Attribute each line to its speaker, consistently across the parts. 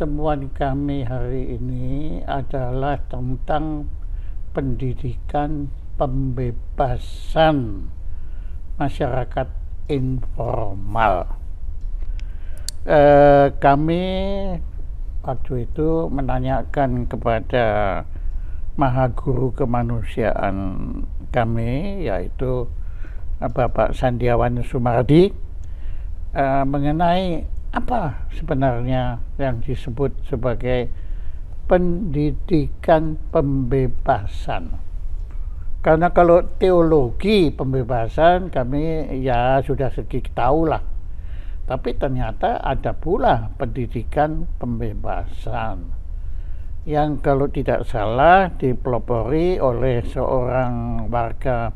Speaker 1: pertemuan kami hari ini adalah tentang pendidikan pembebasan masyarakat informal. Kami waktu itu menanyakan kepada Maha Guru Kemanusiaan kami, yaitu Bapak Sandiawan Sumardi, mengenai apa sebenarnya yang disebut sebagai pendidikan pembebasan. Karena kalau teologi pembebasan kami ya sudah sedikit tahu lah, tapi ternyata ada pula pendidikan pembebasan yang kalau tidak salah dipelopori oleh seorang warga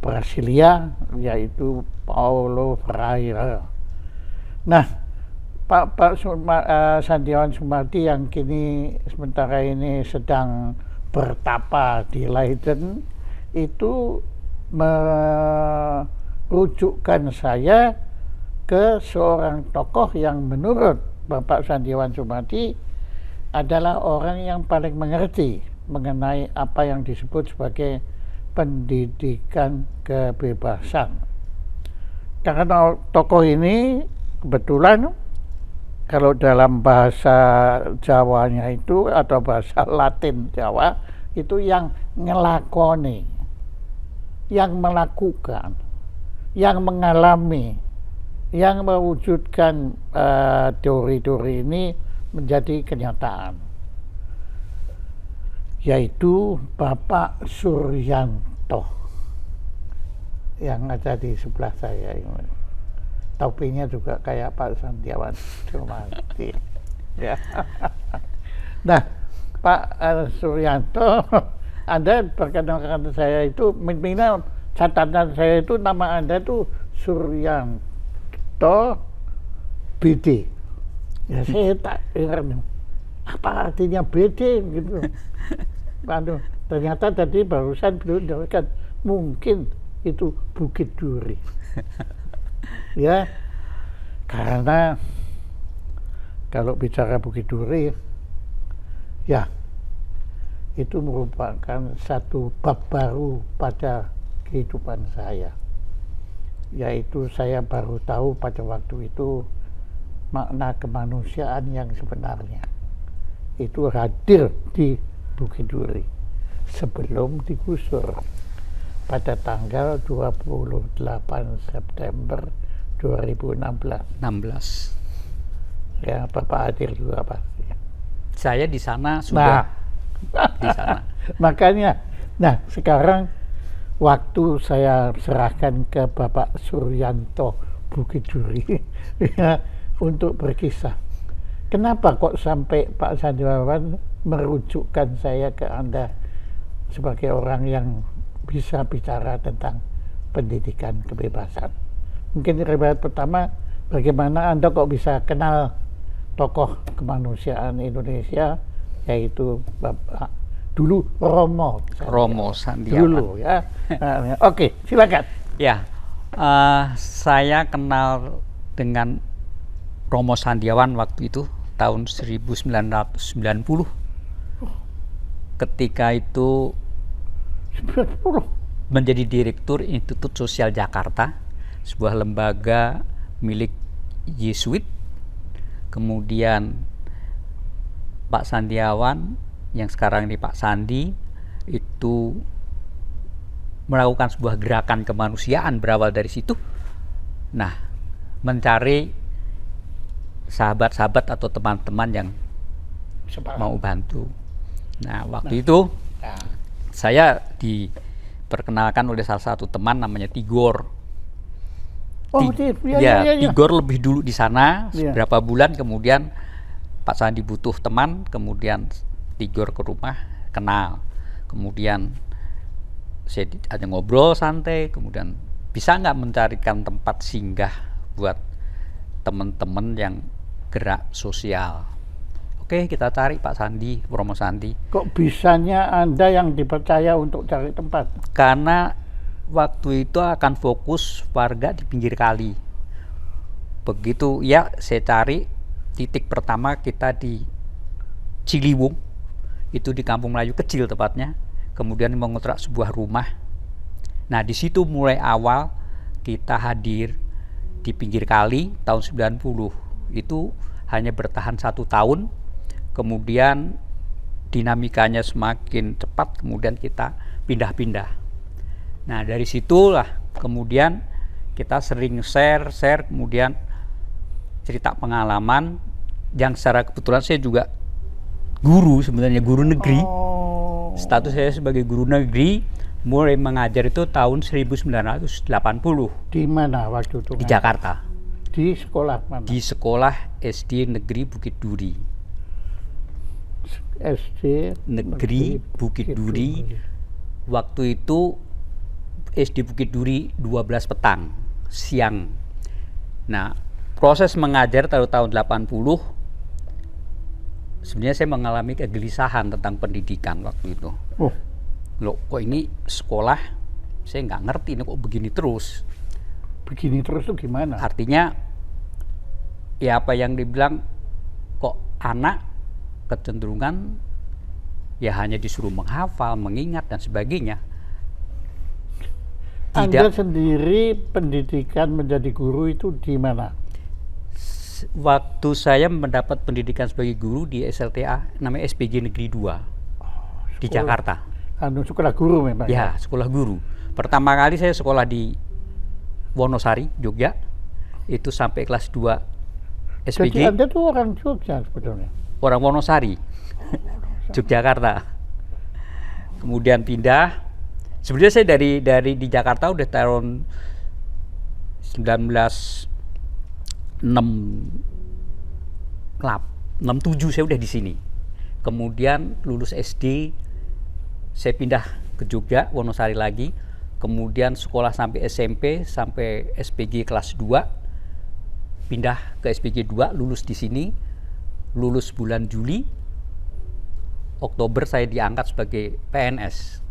Speaker 1: Brasilia, yaitu Paulo Freire. Nah, Pak Sandiawan Sumardi yang kini sementara ini sedang bertapa di Leiden itu merujukkan saya ke seorang tokoh yang menurut Bapak Sandiawan Sumardi adalah orang yang paling mengerti mengenai apa yang disebut sebagai pendidikan kebebasan. Karena tokoh ini kebetulan kalau dalam bahasa Jawanya itu atau bahasa Latin Jawa itu yang ngelakoni, yang melakukan, yang mengalami, yang mewujudkan teori-teori ini menjadi kenyataan, yaitu Bapak Suryanto yang ada di sebelah saya ini. Topinya juga kayak Pak Sandiawan Sumardi. Ya. Nah, Pak Suryanto, Anda perkenalkan saya itu, minimal catatan saya itu nama Anda itu Suryanto BD. Ya saya tak ingat apa artinya BD gitu. Aduh, ternyata tadi barusan beliau menjelaskan mungkin itu Bukit Duri. Ya, karena kalau bicara Bukit Duri, ya itu merupakan satu bab baru pada kehidupan saya, yaitu saya baru tahu pada waktu itu makna kemanusiaan yang sebenarnya itu hadir di Bukit Duri sebelum digusur pada tanggal 28 September 2016. Ya, Bapak hadir juga pasti.
Speaker 2: Saya di sana sudah. Di sana.
Speaker 1: Makanya, nah sekarang waktu saya serahkan ke Bapak Suryanto Bukit Duri ya, untuk berkisah. Kenapa kok sampai Pak Sandiawan merujukkan saya ke Anda sebagai orang yang bisa bicara tentang pendidikan kebebasan? Mungkin riwayat pertama, bagaimana Anda kok bisa kenal tokoh kemanusiaan Indonesia, yaitu Bapak dulu Romo
Speaker 2: Sandiawan.
Speaker 1: Dulu ya. Oke, silakan.
Speaker 2: Ya, saya kenal dengan Romo Sandiawan waktu itu tahun 1990. Ketika itu
Speaker 1: 90.
Speaker 2: menjadi Direktur Institut Sosial Jakarta, sebuah lembaga milik Yesuit. Kemudian Pak Sandiawan yang sekarang ini Pak Sandi itu melakukan sebuah gerakan kemanusiaan berawal dari situ. Nah, mencari sahabat-sahabat atau teman-teman yang mau bantu. Nah, waktu itu saya diperkenalkan oleh salah satu teman namanya Tigor. Tigor lebih dulu di sana beberapa bulan, kemudian Pak Sandi butuh teman, kemudian Tigor ke rumah, kenal, kemudian saya ada ngobrol santai, kemudian bisa nggak mencarikan tempat singgah buat teman-teman yang gerak sosial. Oke, kita cari Pak Sandi, Romo Sandi.
Speaker 1: Kok bisanya Anda yang dipercaya untuk cari tempat?
Speaker 2: Karena waktu itu akan fokus warga di pinggir kali. Begitu ya saya cari, titik pertama kita di Ciliwung, itu di Kampung Melayu kecil tepatnya, kemudian mengontrak sebuah rumah. Nah, di situ mulai awal kita hadir di pinggir kali tahun 90. Itu hanya bertahan 1 tahun, kemudian dinamikanya semakin cepat, kemudian kita pindah-pindah. Nah, dari situlah kemudian kita sering share, kemudian cerita pengalaman yang secara kebetulan saya juga guru, sebenarnya guru negeri. Status saya sebagai guru negeri mulai mengajar itu tahun 1980.
Speaker 1: Di mana waktu itu?
Speaker 2: Di Jakarta.
Speaker 1: Di sekolah mana?
Speaker 2: Di sekolah SD Negeri Bukit Duri.
Speaker 1: SD
Speaker 2: Negeri Bukit Duri. Waktu itu SD Bukit Duri 12 petang, siang. Nah, proses mengajar tahun 80, sebenarnya saya mengalami kegelisahan tentang pendidikan waktu itu. Loh, kok ini sekolah, saya nggak ngerti ini kok begini terus.
Speaker 1: Begini terus tuh gimana?
Speaker 2: Artinya, ya apa yang dibilang, kok anak kecenderungan ya hanya disuruh menghafal, mengingat dan sebagainya.
Speaker 1: Anda sendiri pendidikan menjadi guru itu di mana?
Speaker 2: Waktu saya mendapat pendidikan sebagai guru di SLTA, namanya SPG Negeri 2 di Jakarta.
Speaker 1: Sekolah guru memang?
Speaker 2: Ya, sekolah guru. Pertama kali saya sekolah di Wonosari, Jogja. Itu sampai kelas 2 SPG.
Speaker 1: Jadi Anda tuh orang Jogja sebetulnya?
Speaker 2: Orang Wonosari, Yogyakarta. Kemudian pindah. Sebenarnya saya dari di Jakarta udah tahun 1967 saya udah di sini. Kemudian lulus SD, saya pindah ke Jogja, Wonosari lagi. Kemudian sekolah sampai SMP, sampai SPG kelas 2. Pindah ke SPG 2, lulus di sini. Lulus bulan Juli. Oktober saya diangkat sebagai PNS.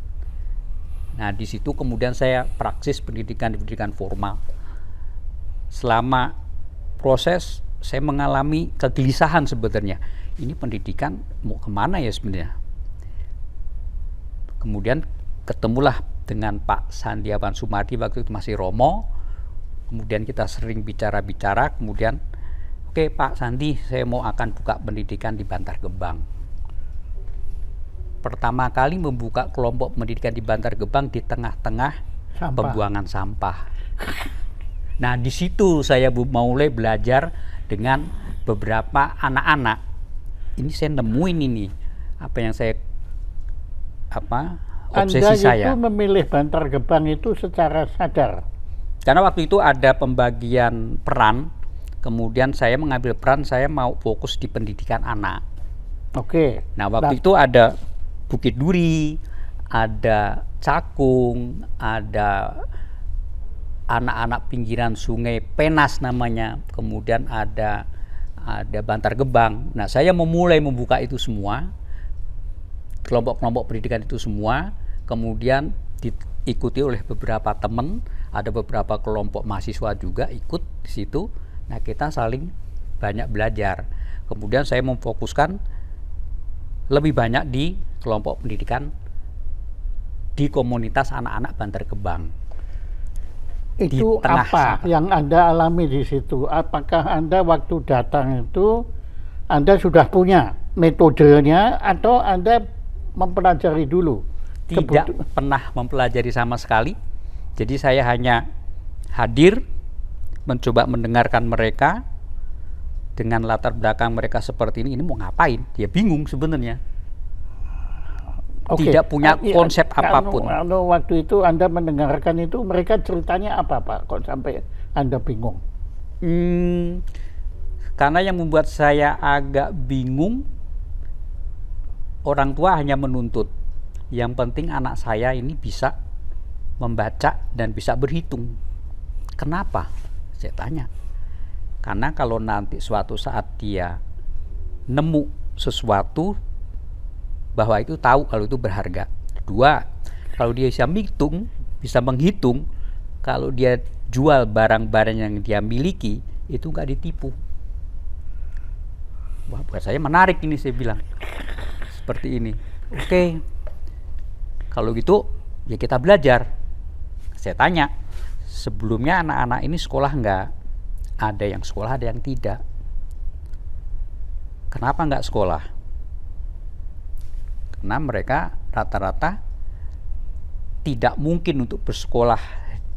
Speaker 2: Nah, di situ kemudian saya praksis pendidikan formal. Selama proses saya mengalami kegelisahan sebenarnya. Ini pendidikan mau kemana ya sebenarnya? Kemudian ketemulah dengan Pak Sandiawan Sumardi, waktu itu masih Romo. Kemudian kita sering bicara-bicara. Kemudian, oke Pak Sandi, saya mau akan buka pendidikan di Bantar Gebang. Pertama kali membuka kelompok pendidikan di Bantar Gebang di tengah-tengah pembuangan sampah. Nah, di situ saya mulai belajar dengan beberapa anak-anak. Ini saya nemuin ini apa yang saya obsesi saya.
Speaker 1: Anda itu memilih Bantar Gebang itu secara sadar?
Speaker 2: Karena waktu itu ada pembagian peran, kemudian saya mengambil peran, saya mau fokus di pendidikan anak.
Speaker 1: Oke.
Speaker 2: Nah, waktu itu ada Bukit Duri, ada Cakung, ada anak-anak pinggiran sungai Penas namanya, kemudian ada Bantar Gebang. Nah, saya memulai membuka itu semua, kelompok-kelompok pendidikan itu semua, kemudian diikuti oleh beberapa teman, ada beberapa kelompok mahasiswa juga ikut di situ. Nah, kita saling banyak belajar. Kemudian saya memfokuskan lebih banyak di kelompok pendidikan di komunitas anak-anak Bantar Gebang.
Speaker 1: Itu apa yang Anda alami di situ? Apakah Anda waktu datang itu Anda sudah punya metodenya atau Anda mempelajari dulu?
Speaker 2: Tidak pernah mempelajari sama sekali. Jadi saya hanya hadir, mencoba mendengarkan mereka dengan latar belakang mereka seperti ini mau ngapain? Dia bingung sebenarnya. Tidak punya konsep apapun.
Speaker 1: Waktu itu Anda mendengarkan itu, mereka ceritanya apa Pak? Kok sampai Anda bingung?
Speaker 2: Karena yang membuat saya agak bingung, orang tua hanya menuntut. Yang penting anak saya ini bisa membaca dan bisa berhitung. Kenapa? Saya tanya. Karena kalau nanti suatu saat dia nemu sesuatu, bahwa itu tahu kalau itu berharga. Kedua, kalau dia bisa menghitung, kalau dia jual barang-barang yang dia miliki, itu nggak ditipu. Wah, buat saya menarik ini, saya bilang. Seperti ini. Oke. Kalau gitu, ya kita belajar. Saya tanya, sebelumnya anak-anak ini sekolah nggak? Ada yang sekolah, ada yang tidak. Kenapa nggak sekolah? Karena mereka rata-rata tidak mungkin untuk bersekolah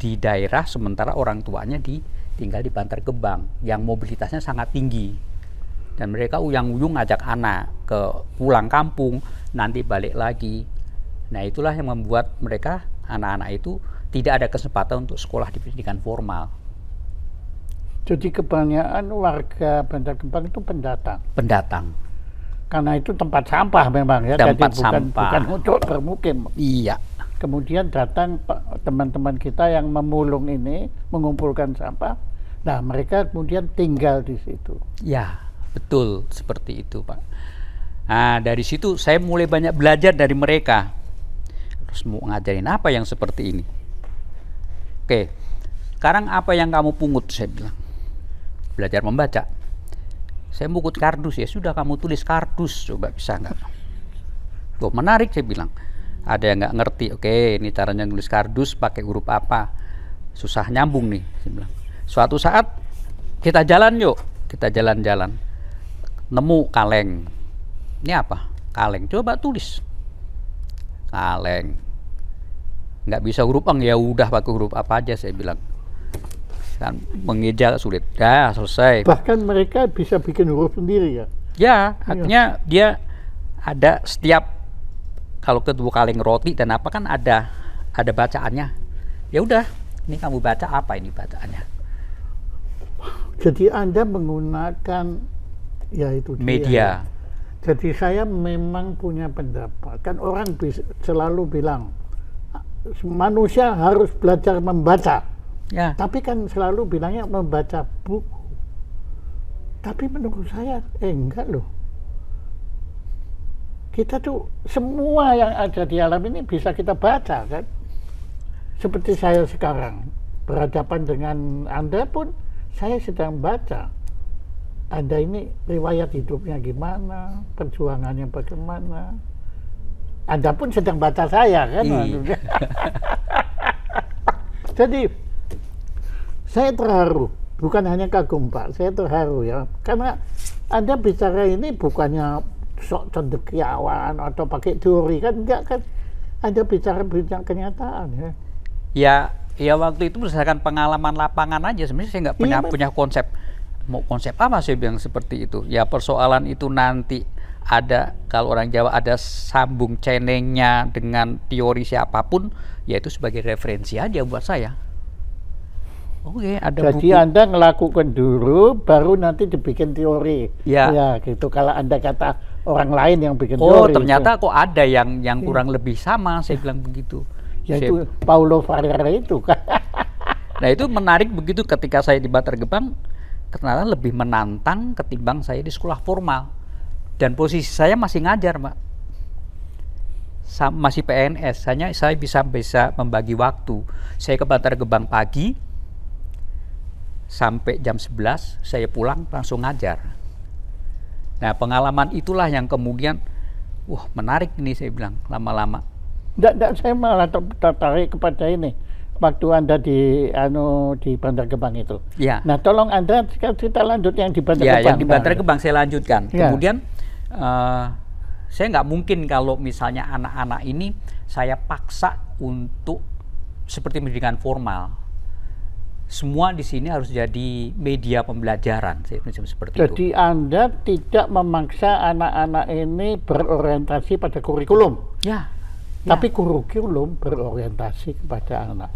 Speaker 2: di daerah sementara orang tuanya tinggal di Bantar Gebang yang mobilitasnya sangat tinggi. Dan mereka uyang-uyung ngajak anak ke pulang kampung, nanti balik lagi. Nah, itulah yang membuat mereka, anak-anak itu tidak ada kesempatan untuk sekolah di pendidikan formal.
Speaker 1: Jadi kebanyakan warga Bantar Gebang itu pendatang.
Speaker 2: Pendatang.
Speaker 1: Karena itu tempat sampah memang ya.
Speaker 2: Tempat
Speaker 1: jadi
Speaker 2: sampah.
Speaker 1: bukan untuk bermukim.
Speaker 2: Iya.
Speaker 1: Kemudian datang teman-teman kita yang memulung ini, mengumpulkan sampah. Nah, mereka kemudian tinggal di situ.
Speaker 2: Ya, betul seperti itu, Pak. Nah, dari situ saya mulai banyak belajar dari mereka. Terus mau ngajarin apa yang seperti ini? Oke, sekarang apa yang kamu pungut? Saya bilang, belajar membaca. Saya pungut kardus, ya sudah kamu tulis kardus, coba bisa nggak? Tuh, menarik, saya bilang. Ada yang nggak ngerti, oke, ini caranya nulis kardus pakai huruf apa? Susah nyambung nih, saya bilang. Suatu saat kita jalan yuk, kita jalan-jalan. Nemu kaleng. Ini apa? Kaleng. Coba tulis. Kaleng. Nggak bisa huruf eng, ya udah pakai huruf apa aja, saya bilang. Kan mengeja sulit. Ya, selesai.
Speaker 1: Bahkan mereka bisa bikin huruf sendiri ya.
Speaker 2: Ya, artinya dia ada setiap kalau kedua kaleng roti dan apa kan ada bacaannya. Ya udah, ini kamu baca apa ini bacaannya?
Speaker 1: Jadi Anda menggunakan ya itu
Speaker 2: media.
Speaker 1: Ya. Jadi saya memang punya pendapat. Kan orang selalu bilang manusia harus belajar membaca.
Speaker 2: Ya.
Speaker 1: Tapi kan selalu bilangnya membaca buku. Tapi menurut saya enggak loh. Kita tuh semua yang ada di alam ini bisa kita baca kan. Seperti saya sekarang berhadapan dengan Anda pun saya sedang baca. Anda ini riwayat hidupnya gimana, perjuangannya bagaimana. Anda pun sedang baca saya kan. Jadi saya terharu, bukan hanya kagum Pak, saya terharu ya. Karena Anda bicara ini bukannya sok cendekiawan atau pakai teori kan, enggak kan. Anda bicara kenyataan ya.
Speaker 2: Ya waktu itu berdasarkan pengalaman lapangan aja, sebenarnya saya nggak punya konsep. Mau konsep apa saya bilang seperti itu. Ya persoalan itu nanti ada, kalau orang Jawa ada sambung cenengnya dengan teori siapapun, ya itu sebagai referensi aja buat saya. Oke, ada
Speaker 1: jadi buku. Anda ngelakukan dulu, baru nanti dibikin teori. Ya gitu. Kalau Anda kata orang lain yang bikin teori.
Speaker 2: Oh, ternyata itu kok ada yang kurang lebih sama, saya bilang begitu.
Speaker 1: Ya itu Paulo Freire itu kan.
Speaker 2: Nah itu menarik begitu ketika saya di Bantar Gebang, ternyata lebih menantang ketimbang saya di sekolah formal. Dan posisi saya masih ngajar, Mbak. Masih PNS, hanya saya bisa membagi waktu. Saya ke Bantar Gebang pagi, sampai jam 11 saya pulang langsung ngajar. Nah pengalaman itulah yang kemudian menarik ini, saya bilang lama-lama.
Speaker 1: Nggak, saya malah tertarik kepada ini waktu Anda di Bantar Gebang itu.
Speaker 2: Ya.
Speaker 1: Nah tolong Anda cerita lanjut yang di Bantar Gebang.
Speaker 2: Ya, yang di Bantar Gebang saya lanjutkan.
Speaker 1: Ya.
Speaker 2: Kemudian saya nggak mungkin kalau misalnya anak-anak ini saya paksa untuk seperti pendidikan formal. Semua di sini harus jadi media pembelajaran, seperti itu.
Speaker 1: Jadi Anda tidak memaksa anak-anak ini berorientasi pada kurikulum.
Speaker 2: Ya.
Speaker 1: Tapi kurikulum berorientasi kepada anak.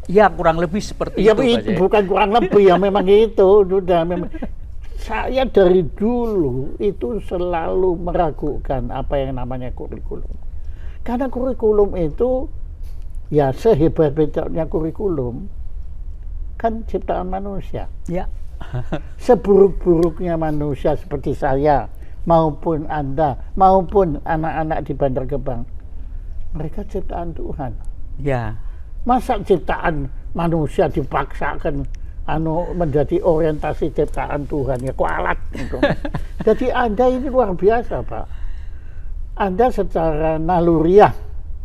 Speaker 2: Ya kurang lebih seperti
Speaker 1: itu.
Speaker 2: Ya
Speaker 1: bukan kurang lebih ya, memang itu sudah memang. Saya dari dulu itu selalu meragukan apa yang namanya kurikulum. Karena kurikulum itu ya sehebat-hebatnya kurikulum kan ciptaan manusia.
Speaker 2: Ya.
Speaker 1: Seburuk-buruknya manusia seperti saya maupun Anda maupun anak-anak di Bantar Gebang, mereka ciptaan Tuhan.
Speaker 2: Ya.
Speaker 1: Masa ciptaan manusia dipaksakan menjadi orientasi ciptaan Tuhan ya kualat gitu. Jadi Anda ini luar biasa Pak. Anda secara naluriah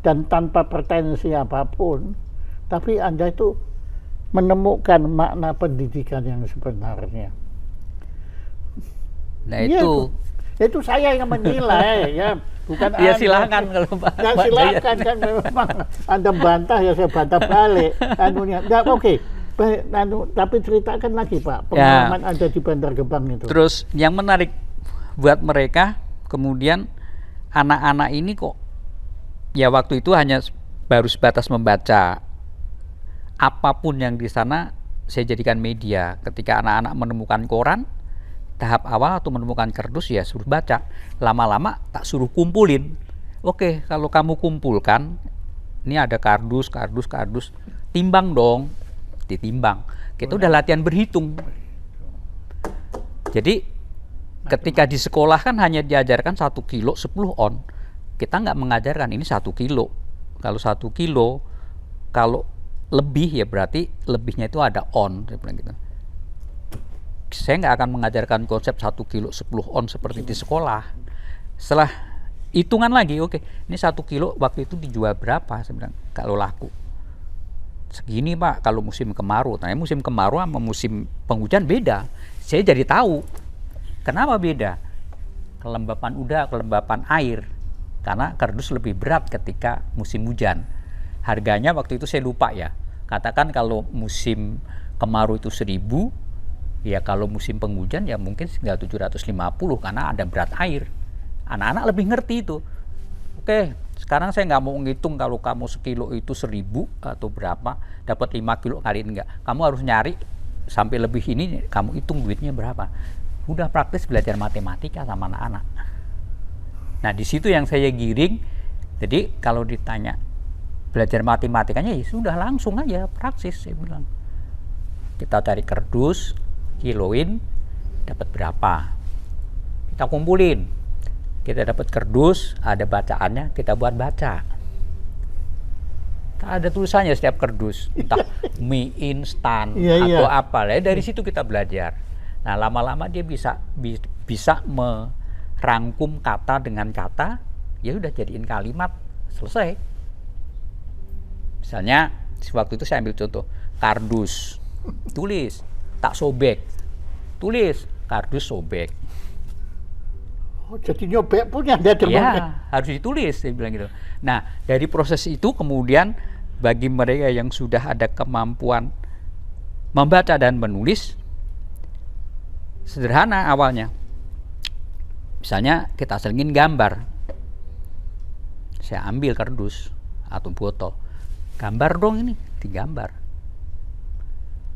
Speaker 1: dan tanpa pretensi apapun, tapi Anda itu menemukan makna pendidikan yang sebenarnya.
Speaker 2: Nah
Speaker 1: ya, itu saya yang menilai ya, bukan
Speaker 2: ya Anda. Silakan kalau Pak.
Speaker 1: Ya silakan kan memang Anda bantah ya saya bantah balik. Oke. Tapi ceritakan lagi Pak, pengalaman Anda di Bantar Gebang itu.
Speaker 2: Terus yang menarik buat mereka, kemudian anak-anak ini kok ya waktu itu hanya baru sebatas membaca. Apapun yang di sana saya jadikan media. Ketika anak-anak menemukan koran, tahap awal atau menemukan kardus ya suruh baca. Lama-lama tak suruh kumpulin. Oke, kalau kamu kumpulkan, ini ada kardus, timbang dong. Ditimbang. Kita udah latihan berhitung. Jadi ketika di sekolah kan hanya diajarkan 1 kilo 10 on. Kita nggak mengajarkan ini 1 kilo. Kalau 1 kilo, kalau lebih ya berarti lebihnya itu ada on. Saya bilang gitu. Saya nggak akan mengajarkan konsep 1 kilo 10 on seperti di sekolah. Setelah hitungan lagi, oke, ini 1 kilo waktu itu dijual berapa? Saya bilang kalau laku. Segini Pak kalau musim kemarau. Nah musim kemarau sama musim penghujan beda. Saya jadi tahu kenapa beda. Kelembapan udara, kelembapan air. Karena kardus lebih berat ketika musim hujan. Harganya waktu itu saya lupa ya. Katakan kalau musim kemarau itu 1.000, ya kalau musim penghujan ya mungkin tinggal 750 karena ada berat air. Anak-anak lebih ngerti itu. Oke, sekarang saya nggak mau ngitung kalau kamu sekilo itu 1.000 atau berapa, dapat 5 kilo kali enggak. Kamu harus nyari sampai lebih ini, kamu hitung duitnya berapa. Udah praktis belajar matematika sama anak-anak. Nah di situ yang saya giring. Jadi kalau ditanya belajar matematikanya ya sudah langsung aja praksis. Saya bilang kita cari kardus, kiloin, dapat berapa. Kita kumpulin. Kita dapat kardus, ada bacaannya, kita buat baca. Ada tulisannya setiap kardus, entah mie instan atau apa. Dari situ kita belajar. Nah, lama-lama dia bisa merangkum kata dengan kata, ya udah jadiin kalimat, selesai. Misalnya, waktu itu saya ambil contoh, kardus, tulis, tak sobek, tulis, kardus sobek.
Speaker 1: Oh, jadi nyobek punya ada
Speaker 2: ya, harus ditulis, saya bilang gitu. Nah, dari proses itu kemudian bagi mereka yang sudah ada kemampuan membaca dan menulis, sederhana awalnya. Misalnya kita selingin gambar. Saya ambil kardus atau botol. Gambar dong ini, digambar.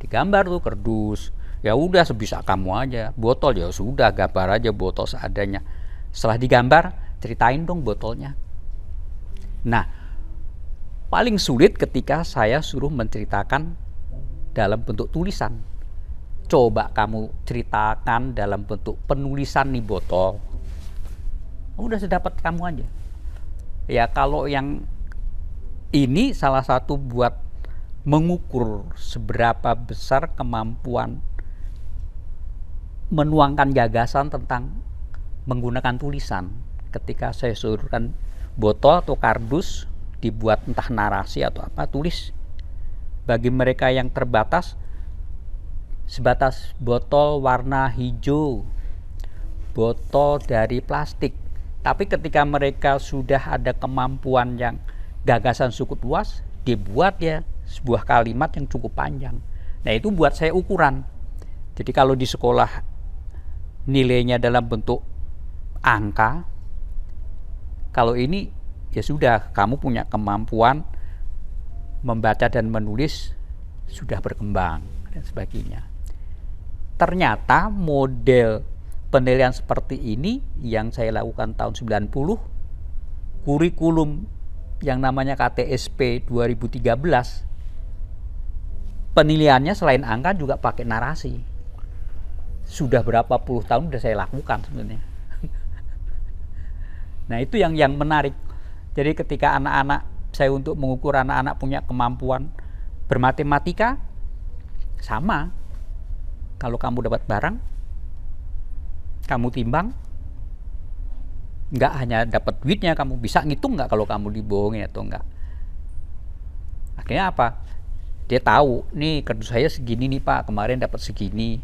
Speaker 2: Digambar tuh kardus. Ya udah sebisa kamu aja. Botol ya sudah, gambar aja botol seadanya. Setelah digambar, ceritain dong botolnya. Nah, paling sulit ketika saya suruh menceritakan dalam bentuk tulisan. Coba kamu ceritakan dalam bentuk penulisan nih botol. Udah sedapat kamu aja. Ya kalau yang ini salah satu buat mengukur seberapa besar kemampuan menuangkan gagasan tentang menggunakan tulisan. Ketika saya suruhkan botol atau kardus dibuat entah narasi atau apa, tulis. Bagi mereka yang terbatas, sebatas botol warna hijau, botol dari plastik. Tapi ketika mereka sudah ada kemampuan yang gagasan cukup luas, dibuat ya sebuah kalimat yang cukup panjang. Nah itu buat saya ukuran. Jadi kalau di sekolah nilainya dalam bentuk angka, kalau ini ya sudah kamu punya kemampuan membaca dan menulis sudah berkembang dan sebagainya. Ternyata model penilaian seperti ini yang saya lakukan tahun 90, kurikulum yang namanya KTSP 2013, penilaiannya selain angka juga pakai narasi. Sudah berapa puluh tahun sudah saya lakukan sebenarnya. Nah itu yang menarik. Jadi ketika anak-anak, saya untuk mengukur anak-anak punya kemampuan bermatematika, sama. Kalau kamu dapat barang, kamu timbang, nggak hanya dapat duitnya, kamu bisa ngitung nggak kalau kamu dibohongi atau enggak. Akhirnya apa? Dia tahu, nih kardus saya segini nih Pak, kemarin dapat segini,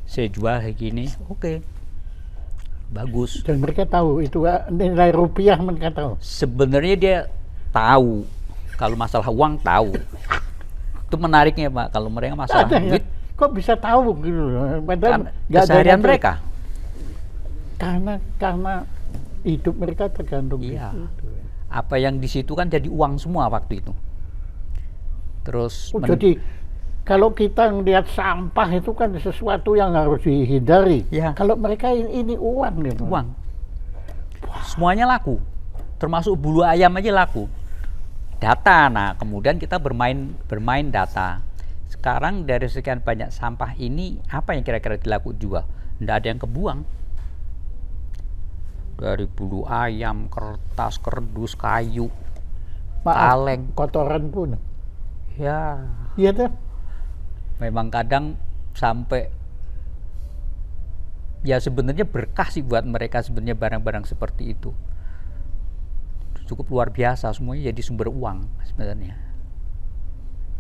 Speaker 2: saya jual segini, oke. Bagus.
Speaker 1: Dan mereka tahu itu nilai rupiah, mereka tahu.
Speaker 2: Sebenarnya dia tahu, kalau masalah uang tahu. Itu menariknya Pak, kalau mereka masalah duit.
Speaker 1: Kok bisa tahu gitu?
Speaker 2: Padahal keseharian mereka.
Speaker 1: Karena hidup mereka tergantung
Speaker 2: iya.
Speaker 1: itu.
Speaker 2: Apa yang di situ kan jadi uang semua waktu itu. Terus
Speaker 1: jadi kalau kita melihat sampah itu kan sesuatu yang harus dihindari.
Speaker 2: Ya.
Speaker 1: Kalau mereka ini uang gitu.
Speaker 2: Uang. Semuanya laku. Termasuk bulu ayam aja laku. Data. Nah, kemudian kita bermain data. Sekarang dari sekian banyak sampah ini, apa yang kira-kira dilakukan juga? Tidak ada yang kebuang. Dari bulu ayam, kertas, kardus, kayu, kaleng,
Speaker 1: kotoran pun.
Speaker 2: Ya.
Speaker 1: Iya tuh.
Speaker 2: Memang kadang sampai, ya sebenarnya berkah sih buat mereka sebenarnya barang-barang seperti itu. Cukup luar biasa, semuanya jadi sumber uang sebenarnya.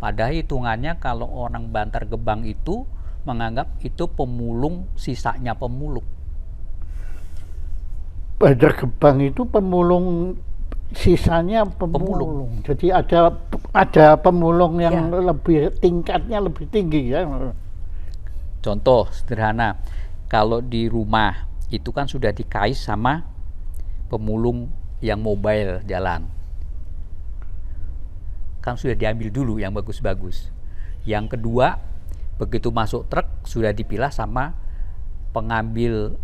Speaker 2: Pada hitungannya kalau orang Bantar Gebang itu menganggap itu pemulung, sisanya pemulung.
Speaker 1: Bantar Gebang itu pemulung, sisanya pemulung. Jadi ada pemulung yang lebih tingkatnya lebih tinggi ya.
Speaker 2: Contoh sederhana, kalau di rumah itu kan sudah dikais sama pemulung yang mobile jalan. Kan sudah diambil dulu yang bagus-bagus. Yang kedua, begitu masuk truk sudah dipilah sama pengambil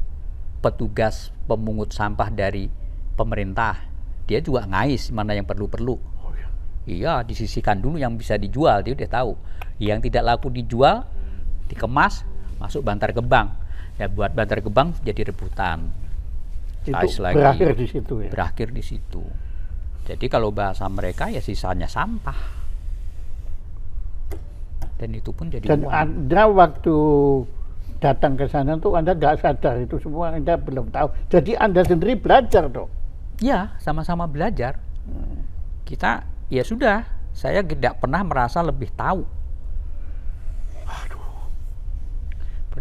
Speaker 2: petugas pemungut sampah dari pemerintah. Dia juga ngais mana yang perlu-perlu. Iya, disisihkan dulu yang bisa dijual, dia udah tahu. Yang tidak laku dijual, dikemas, masuk Bantar Gebang. Ya buat Bantar Gebang jadi rebutan.
Speaker 1: Itu berakhir di situ ya.
Speaker 2: Berakhir di situ. Jadi kalau bahasa mereka ya sisanya sampah. Dan itu pun jadi
Speaker 1: Dan
Speaker 2: uang.
Speaker 1: Anda waktu datang ke sana tuh Anda nggak sadar itu semua, Anda belum tahu. Jadi Anda sendiri belajar dong.
Speaker 2: Ya, sama-sama belajar. Kita ya sudah, saya tidak pernah merasa lebih tahu.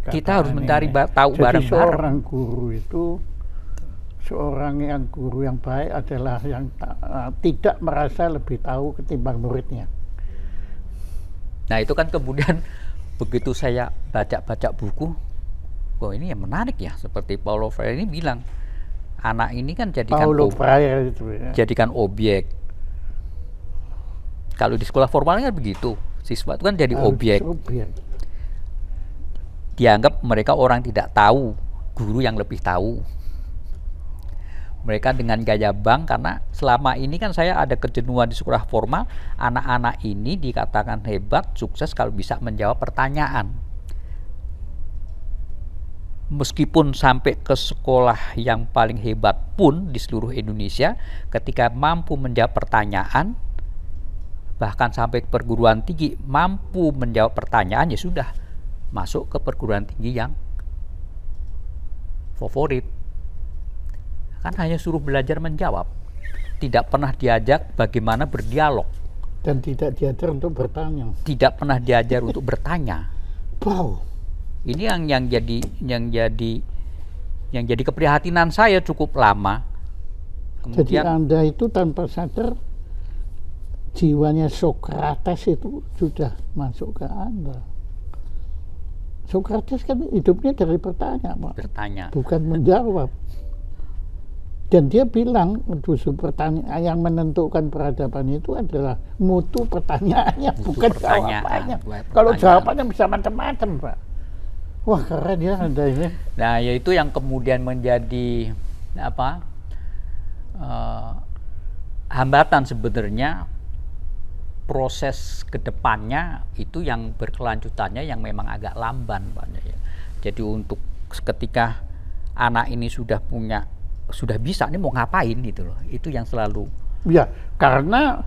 Speaker 2: Kita harus mencari tahu bareng-bareng.
Speaker 1: Seorang guru itu, seorang yang guru yang baik adalah yang tidak merasa lebih tahu ketimbang muridnya.
Speaker 2: Nah itu kan kemudian begitu saya baca-baca buku, wah ini yang menarik ya, seperti Paulo Freire ini bilang, anak ini kan jadikan objek. Kalau di sekolah formal kan begitu, siswa itu kan jadi objek. Dianggap mereka orang tidak tahu, guru yang lebih tahu. Mereka dengan gaya bank, karena selama ini kan saya ada kejenuhan di sekolah formal, anak-anak ini dikatakan hebat, sukses kalau bisa menjawab pertanyaan. Meskipun sampai ke sekolah yang paling hebat pun di seluruh Indonesia, ketika mampu menjawab pertanyaan, bahkan sampai ke perguruan tinggi, mampu menjawab pertanyaan, ya sudah masuk ke perguruan tinggi yang favorit. Kan hanya suruh belajar menjawab, tidak pernah diajak bagaimana berdialog,
Speaker 1: dan tidak diajar untuk bertanya.
Speaker 2: Tidak pernah diajar untuk bertanya.
Speaker 1: Wow,
Speaker 2: ini yang jadi keprihatinan saya cukup lama.
Speaker 1: Kemudian, jadi Anda itu tanpa sadar jiwanya Sokrates itu sudah masuk ke Anda. Sokrates kan hidupnya dari bertanya, Pak.
Speaker 2: Bertanya,
Speaker 1: bukan menjawab. Dan dia bilang, justru pertanyaan yang menentukan peradaban itu adalah mutu pertanyaannya, bukan jawabannya. Kalau jawabannya bisa macam-macam, Pak. Wah, keren ya Anda ini.
Speaker 2: Nah, yaitu yang kemudian menjadi hambatan sebenarnya, proses kedepannya itu yang berkelanjutannya yang memang agak lamban, Pak. Jadi untuk ketika anak ini sudah bisa, ini mau ngapain gitu loh, itu yang selalu. Ya,
Speaker 1: karena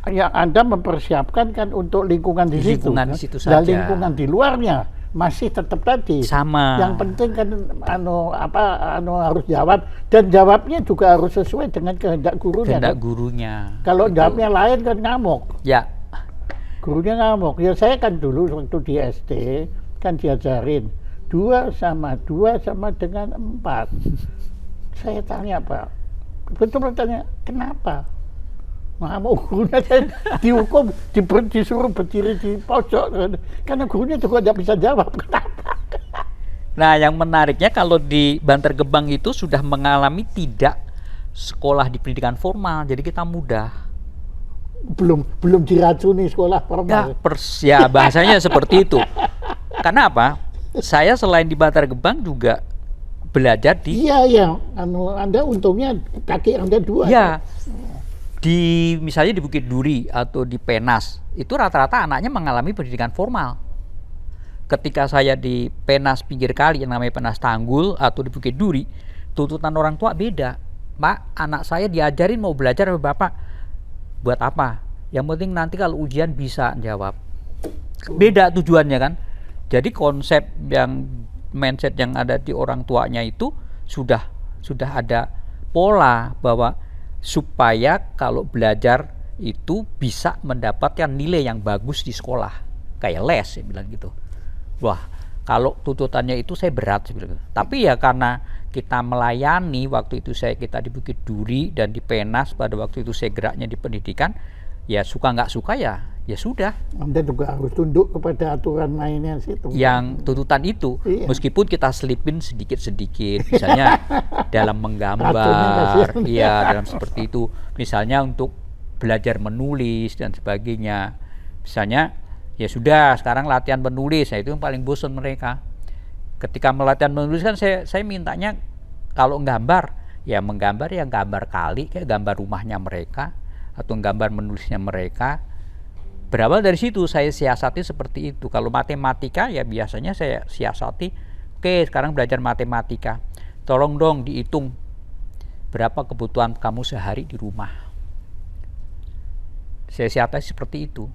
Speaker 1: yang Anda mempersiapkan kan untuk lingkungan di situ.
Speaker 2: Lingkungan di situ saja.
Speaker 1: Dan lingkungan di luarnya masih tetap tadi.
Speaker 2: Sama.
Speaker 1: Yang penting kan harus jawab, dan jawabnya juga harus sesuai dengan kehendak gurunya.
Speaker 2: Kehendak gurunya.
Speaker 1: Kalau jawabnya lain kan ngamuk.
Speaker 2: Ya.
Speaker 1: Gurunya ngamuk. Ya saya kan dulu waktu di SD kan diajarin 2 sama 2 sama dengan 4. Saya tanya Pak, betul tanya kenapa? Ngamuk gurunya, saya dihukum, disuruh berdiri di pojok karena gurunya juga tidak bisa jawab kenapa.
Speaker 2: Nah, yang menariknya kalau di Bantar Gebang itu sudah mengalami tidak sekolah di pendidikan formal, jadi kita mudah.
Speaker 1: Belum diracuni sekolah formal.
Speaker 2: Ya, bahasanya seperti itu. Karena apa? Saya selain di Bantar Gebang juga belajar di.
Speaker 1: Iya. Anda untungnya kaki Anda 2.
Speaker 2: Ya. Misalnya di Bukit Duri atau di Penas, itu rata-rata anaknya mengalami pendidikan formal. Ketika saya di Penas pinggir kali yang namanya Penas Tanggul atau di Bukit Duri, tuntutan orang tua beda. Pak, anak saya diajarin mau belajar sama Bapak. Buat apa? Yang penting nanti kalau ujian bisa jawab. Beda tujuannya kan. Jadi mindset yang ada di orang tuanya itu sudah ada pola bahwa supaya kalau belajar itu bisa mendapatkan nilai yang bagus di sekolah. Kayak les, saya bilang gitu. Wah, kalau tuntutannya itu saya berat, saya bilang gitu. Tapi ya karena kita melayani, waktu itu kita di Bukit Duri dan di Penas, pada waktu itu saya geraknya di pendidikan, ya suka nggak suka ya sudah.
Speaker 1: Anda juga harus tunduk kepada aturan mainnya situ.
Speaker 2: Yang tuntutan itu, iya. Meskipun kita selipin sedikit-sedikit, misalnya dalam menggambar, dalam seperti itu, misalnya untuk belajar menulis dan sebagainya, misalnya ya sudah sekarang latihan menulis, itu yang paling bosan mereka. Ketika melatihan menulis kan saya mintanya kalau gambar ya gambar kali, kayak gambar rumahnya mereka atau gambar menulisnya mereka. Berawal dari situ saya siasati seperti itu. Kalau matematika ya biasanya saya siasati, oke sekarang belajar matematika, tolong dong dihitung berapa kebutuhan kamu sehari di rumah. Saya siasati seperti itu.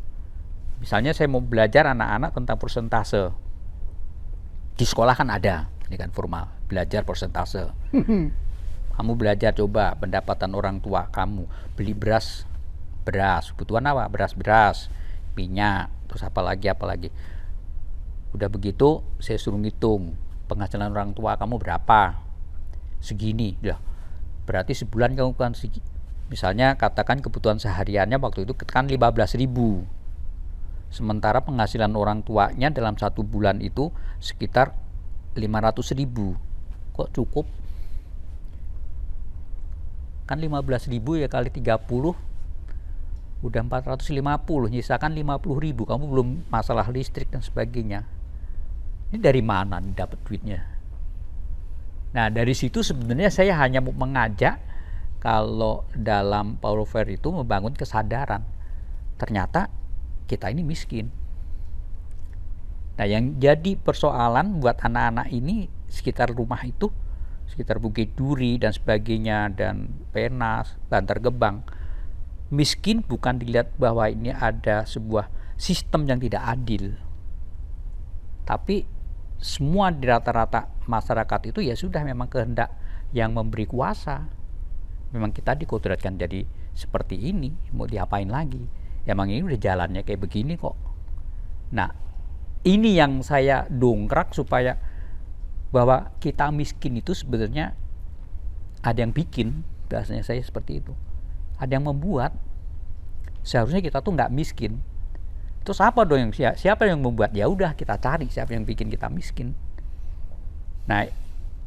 Speaker 2: Misalnya saya mau belajar anak-anak tentang persentase. Di sekolah kan ada, ini kan formal, belajar persentase. Kamu belajar coba pendapatan orang tua kamu, beli beras, kebutuhan apa? Beras, minyak, terus apa lagi. Udah begitu, saya suruh ngitung penghasilan orang tua kamu berapa, segini, ya. Berarti sebulan kamu kan misalnya katakan kebutuhan sehariannya waktu itu kan 15.000. Sementara penghasilan orang tuanya dalam 1 bulan itu sekitar 500.000. Kok cukup? Kan 15.000 ya kali 30 udah 450, nyisakan 50.000. Kamu belum masalah listrik dan sebagainya. Ini dari mana nih dapat duitnya? Nah, dari situ sebenarnya saya hanya mau mengajak kalau dalam Paulo Freire itu membangun kesadaran. Ternyata kita ini miskin. Nah, yang jadi persoalan buat anak-anak ini sekitar rumah itu, sekitar Bukit Duri dan sebagainya, dan Penas, Bantar Gebang, miskin bukan dilihat bahwa ini ada sebuah sistem yang tidak adil, tapi semua di rata-rata masyarakat itu ya sudah memang kehendak yang memberi kuasa. Memang kita dikodratkan jadi seperti ini, mau diapain lagi? Emang ini udah jalannya kayak begini kok. Nah, ini yang saya dongkrak supaya bahwa kita miskin itu sebenarnya ada yang bikin, bahasanya saya seperti itu. Ada yang membuat. Seharusnya kita tuh nggak miskin. Terus apa dong siapa yang membuat? Ya udah kita cari siapa yang bikin kita miskin. Nah,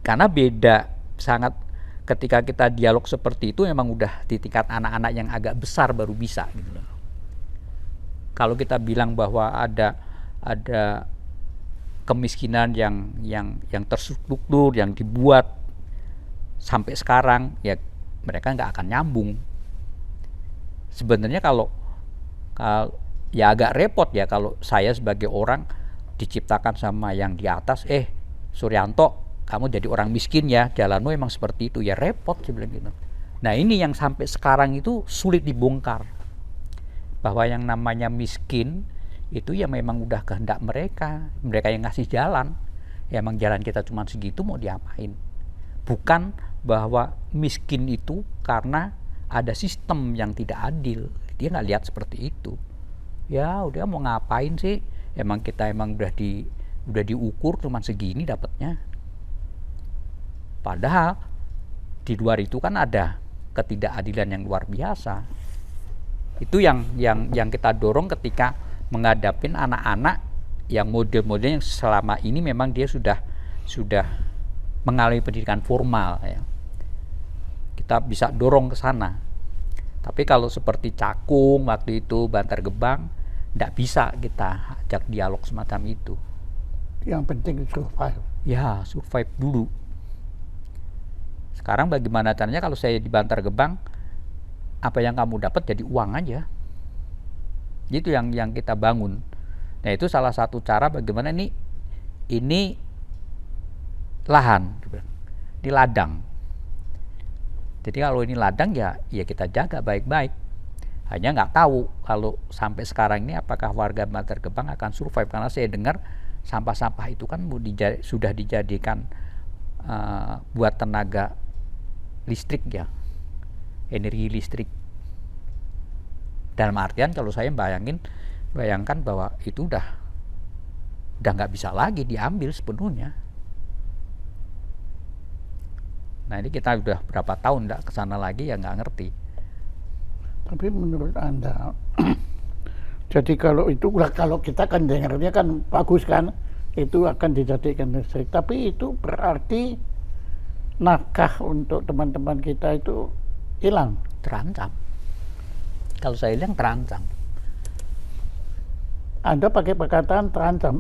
Speaker 2: karena beda sangat ketika kita dialog seperti itu, memang udah di tingkat anak-anak yang agak besar baru bisa gitu loh. Kalau kita bilang bahwa ada kemiskinan yang terstruktur, yang dibuat sampai sekarang, ya mereka nggak akan nyambung. Sebenarnya kalau ya agak repot ya kalau saya sebagai orang diciptakan sama yang di atas, Suryanto, kamu jadi orang miskin ya, jalanmu emang seperti itu, ya repot sih bilang gitu. Nah, ini yang sampai sekarang itu sulit dibongkar. Bahwa yang namanya miskin itu ya memang udah kehendak mereka yang ngasih jalan. Ya emang jalan kita cuma segitu, mau diapain? Bukan bahwa miskin itu karena ada sistem yang tidak adil. Dia nggak lihat seperti itu. Ya udah, mau ngapain sih? Emang kita udah diukur cuma segini dapatnya. Padahal di luar itu kan ada ketidakadilan yang luar biasa. Itu yang kita dorong ketika menghadapin anak-anak yang model-model yang selama ini memang dia sudah mengalami pendidikan formal ya. Kita bisa dorong ke sana. Tapi kalau seperti Cakung waktu itu, Bantar Gebang, tidak bisa kita ajak dialog semacam itu.
Speaker 1: Yang penting survive.
Speaker 2: Ya, survive dulu. Sekarang bagaimana caranya kalau saya di Bantar Gebang, apa yang kamu dapat jadi uang aja. Itu yang kita bangun. Nah, itu salah satu cara bagaimana ini lahan, ini ladang. Jadi kalau ini ladang ya kita jaga baik-baik. Hanya nggak tahu kalau sampai sekarang ini apakah warga Bantar Gebang akan survive, karena saya dengar sampah-sampah itu kan sudah dijadikan buat tenaga listrik ya, energi listrik. Dalam artian kalau saya bayangkan bahwa itu udah nggak bisa lagi diambil sepenuhnya. Nah ini kita udah berapa tahun nggak kesana lagi ya nggak ngerti.
Speaker 1: Tapi menurut Anda, jadi kalau kita kan dengarnya kan bagus kan, itu akan dijadikan listrik. Tapi itu berarti nafkah untuk teman-teman kita itu hilang.
Speaker 2: Terancam. Kalau saya bilang terancam.
Speaker 1: Anda pakai perkataan terancam,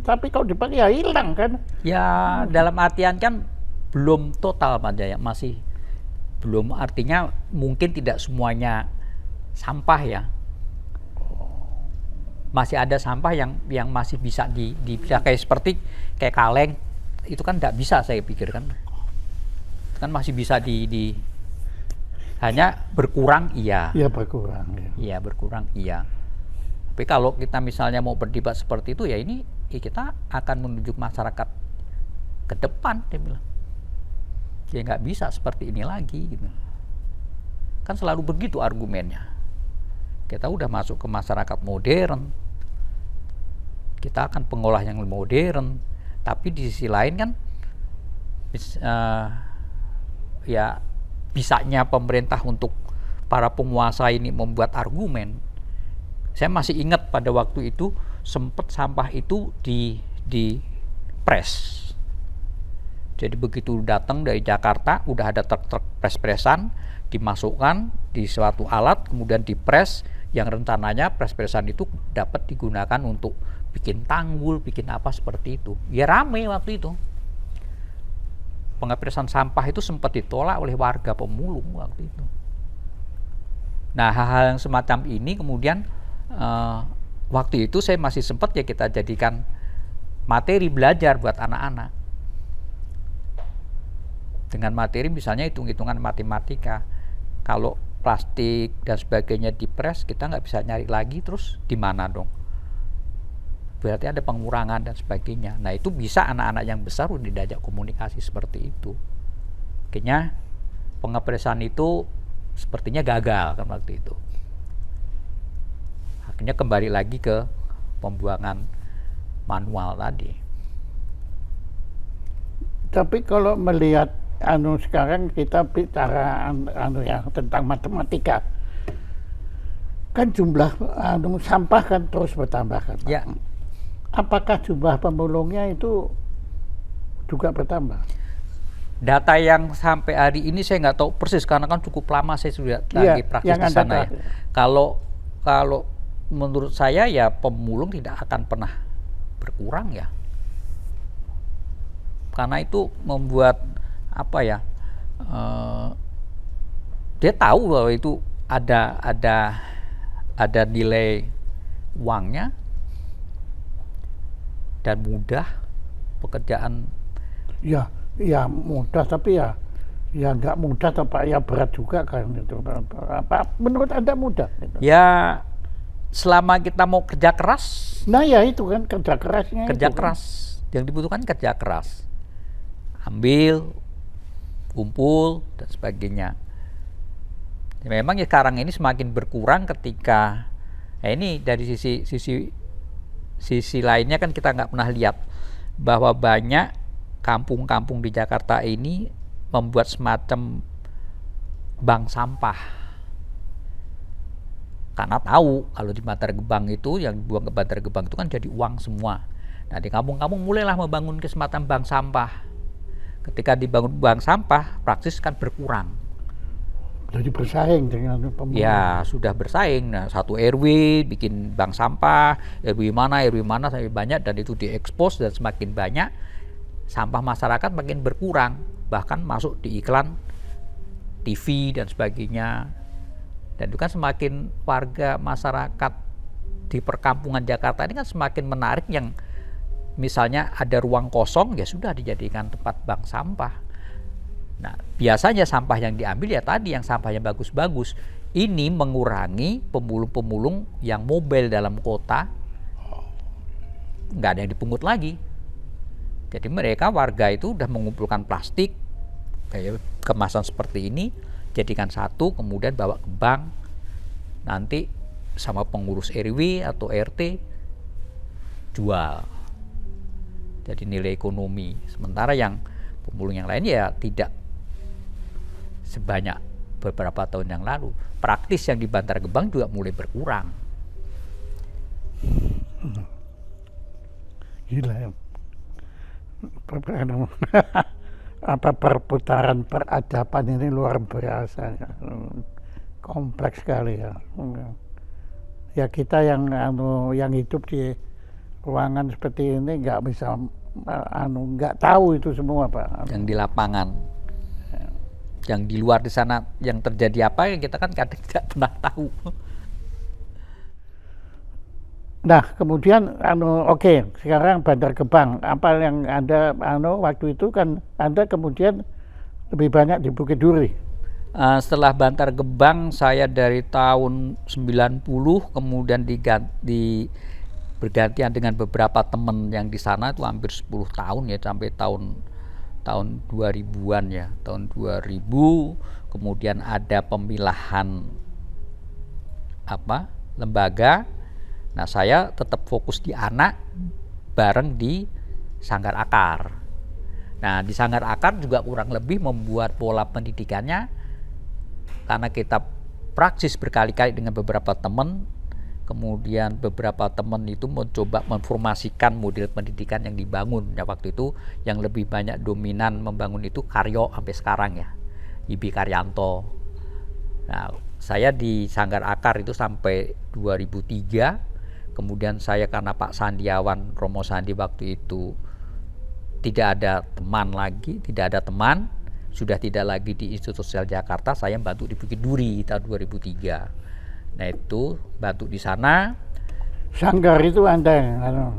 Speaker 1: tapi kalau dipakai ya hilang kan?
Speaker 2: Ya dalam artian kan belum total Pak Jaya, masih belum, artinya mungkin tidak semuanya sampah ya. Masih ada sampah yang masih bisa kayak seperti kayak kaleng, itu kan tidak bisa saya pikir kan masih bisa hanya berkurang iya.
Speaker 1: Iya berkurang.
Speaker 2: Iya berkurang iya. Tapi kalau kita misalnya mau berdebat seperti itu ya kita akan menuju masyarakat ke depan, dia bilang. Ya nggak bisa seperti ini lagi gitu. Kan selalu begitu argumennya. Kita udah masuk ke masyarakat modern. Kita akan pengolah yang modern. Tapi di sisi lain kan ya bisanya pemerintah untuk para penguasa ini membuat argumen. Saya masih ingat pada waktu itu sempat sampah itu di press. Jadi begitu datang dari Jakarta udah ada truk-truk pres-presan, dimasukkan di suatu alat, kemudian dipres, yang rencananya pres-presan itu dapat digunakan untuk bikin tanggul, bikin apa seperti itu. Ya rame waktu itu. Pengepresan sampah itu sempat ditolak oleh warga pemulung waktu itu. Nah hal-hal yang semacam ini kemudian waktu itu saya masih sempat ya kita jadikan materi belajar buat anak-anak. Dengan materi misalnya hitung-hitungan matematika. Kalau plastik dan sebagainya dipres, kita nggak bisa nyari lagi, terus di mana dong? Berarti ada pengurangan dan sebagainya. Nah itu bisa anak-anak yang besar udah diajak komunikasi seperti itu. Akhirnya pengepresan itu sepertinya gagal kan waktu itu. Akhirnya kembali lagi ke pembuangan manual tadi.
Speaker 1: Tapi kalau melihat sekarang kita bicara tentang matematika, kan jumlah sampah kan terus bertambah kan.
Speaker 2: Ya.
Speaker 1: Apakah jumlah pemulungnya itu juga bertambah?
Speaker 2: Data yang sampai hari ini saya nggak tahu persis karena kan cukup lama saya sudah lagi praktis di sana ya. Kalau menurut saya ya pemulung tidak akan pernah berkurang ya. Karena itu membuat apa ya? Dia tahu bahwa itu ada nilai uangnya dan mudah pekerjaan. Ya mudah, tapi ya nggak mudah, tapi ya berat juga kan itu. Apa menurut Anda mudah? Gitu? Ya selama kita mau kerja keras,
Speaker 1: nah ya itu kan kerja kerasnya.
Speaker 2: Kerja
Speaker 1: itu
Speaker 2: keras, yang dibutuhkan kerja keras. Ambil, kumpul, dan sebagainya. Ya, memang ya sekarang ini semakin berkurang ketika, ini dari sisi lainnya kan kita nggak pernah lihat bahwa banyak kampung-kampung di Jakarta ini membuat semacam bank sampah. Karena tahu kalau di Bantar Gebang itu, yang buang ke Bantar Gebang itu kan jadi uang semua. Nah di kampung-kampung mulailah membangun semacam bank sampah. Ketika dibangun bank sampah, praktis kan berkurang.
Speaker 1: Jadi bersaing dengan pemulung.
Speaker 2: Ya sudah bersaing. Nah satu RW bikin bank sampah, RW mana sampai banyak, dan itu diekspos, dan semakin banyak sampah masyarakat makin berkurang, bahkan masuk di iklan TV dan sebagainya. Dan itu kan semakin warga masyarakat di perkampungan Jakarta ini kan semakin menarik, yang misalnya ada ruang kosong ya sudah dijadikan tempat bank sampah. Nah, biasanya sampah yang diambil ya tadi yang sampahnya bagus-bagus. Ini mengurangi pemulung-pemulung yang mobile dalam kota. Nggak ada yang dipungut lagi. Jadi mereka warga itu udah mengumpulkan plastik kayak kemasan seperti ini, jadikan satu, kemudian bawa ke bank. Nanti sama pengurus RW atau RT jual. Jadi nilai ekonomi. Sementara yang pemulung yang lain ya tidak sebanyak beberapa tahun yang lalu. Praktis yang di Bantar Gebang juga mulai berkurang.
Speaker 1: Gila ya. Apa perputaran peradaban ini luar biasa. Kompleks sekali ya. Ya kita yang hidup di ruangan seperti ini nggak bisa nggak tahu itu semua Pak.
Speaker 2: Yang di lapangan. Yang di luar di sana yang terjadi apa yang kita kan kadang tidak pernah tahu.
Speaker 1: Nah kemudian oke, sekarang Bantar Gebang, apa yang Anda waktu itu kan Anda kemudian lebih banyak di Bukit Duri.
Speaker 2: Setelah Bantar Gebang saya dari tahun 90 kemudian bergantian dengan beberapa teman yang di sana itu hampir 10 tahun ya, sampai tahun 2000-an ya. Tahun 2000 kemudian ada pemilahan lembaga. Nah, saya tetap fokus di anak bareng di Sanggar Akar. Nah, di Sanggar Akar juga kurang lebih membuat pola pendidikannya, karena kita praksis berkali-kali dengan beberapa teman. Kemudian beberapa teman itu mencoba memformasikan model pendidikan yang dibangun. Ya, waktu itu yang lebih banyak dominan membangun itu Karyo sampai sekarang ya, IB Karyanto. Nah, saya di Sanggar Akar itu sampai 2003. Kemudian saya karena Pak Sandiawan, Romo Sandi waktu itu tidak ada teman, sudah tidak lagi di Institut Sosial Jakarta, saya bantu di Bukit Duri tahun 2003. Nah itu bantu di sana.
Speaker 1: Sanggar itu Anda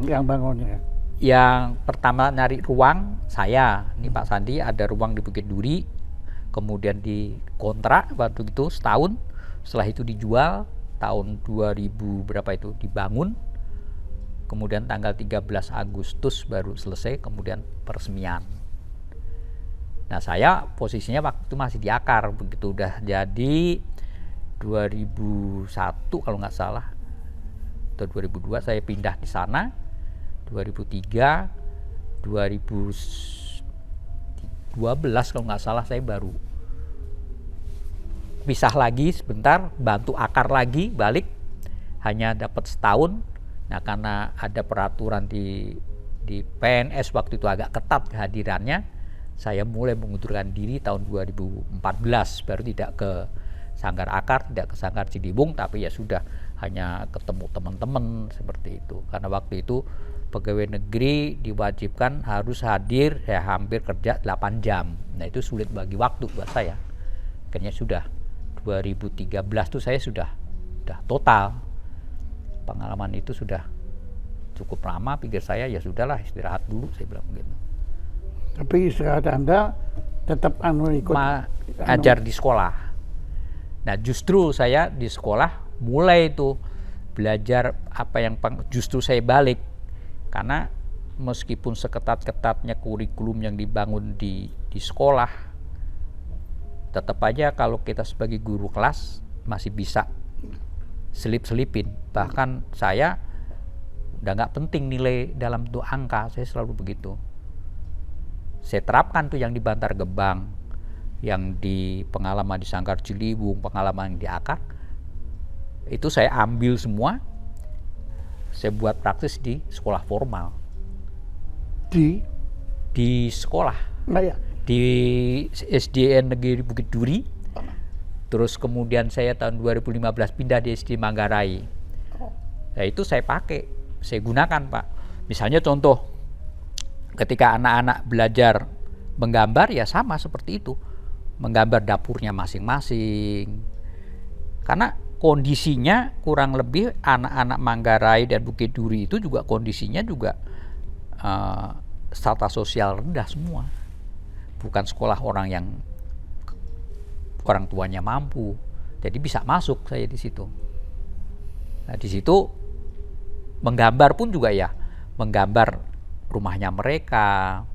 Speaker 1: yang bangunnya?
Speaker 2: Yang pertama nyari ruang saya, ini Pak Sandi ada ruang di Bukit Duri, kemudian dikontrak waktu itu setahun, setelah itu dijual tahun 2000 berapa itu dibangun, kemudian tanggal 13 Agustus baru selesai, kemudian peresmian. Nah saya posisinya waktu itu masih di Akar, begitu udah jadi 2001 kalau nggak salah atau 2002 saya pindah di sana. 2003 2012 kalau nggak salah saya baru pisah lagi sebentar, bantu Akar lagi balik, hanya dapat setahun. Nah karena ada peraturan di PNS waktu itu agak ketat kehadirannya, saya mulai mengundurkan diri tahun 2014, baru tidak ke Sanggar Akar, tidak ke Sanggar Ciliwung, tapi ya sudah hanya ketemu teman-teman seperti itu. Karena waktu itu pegawai negeri diwajibkan harus hadir ya hampir kerja 8 jam. Nah itu sulit bagi waktu buat saya. Akhirnya sudah 2013 tuh saya sudah total. Pengalaman itu sudah cukup lama, pikir saya ya sudahlah istirahat dulu, saya bilang begitu.
Speaker 1: Tapi istirahat Anda tetap ikut
Speaker 2: ajar di sekolah. Nah justru saya di sekolah mulai itu belajar apa yang justru saya balik, karena meskipun seketat-ketatnya kurikulum yang dibangun di sekolah, tetap aja kalau kita sebagai guru kelas masih bisa selip-selipin. Bahkan saya udah nggak penting nilai dalam bentuk angka, saya selalu begitu. Saya terapkan tuh yang di Bantar Gebang, yang di pengalaman di Sangkar Ciliwung, pengalaman yang di Akar, itu saya ambil semua, saya buat praktis di sekolah formal. Di sekolah.
Speaker 1: Nah, ya.
Speaker 2: Di SDN Negeri Bukit Duri. Terus kemudian saya tahun 2015 pindah di SD Manggarai. Nah, itu saya pakai, saya gunakan, Pak. Misalnya contoh, ketika anak-anak belajar menggambar, ya sama seperti itu. Menggambar dapurnya masing-masing. Karena kondisinya kurang lebih anak-anak Manggarai dan Bukit Duri itu juga kondisinya juga strata sosial rendah semua. Bukan sekolah orang yang orang tuanya mampu. Jadi bisa masuk saya di situ. Nah, di situ menggambar pun juga ya, menggambar rumahnya mereka.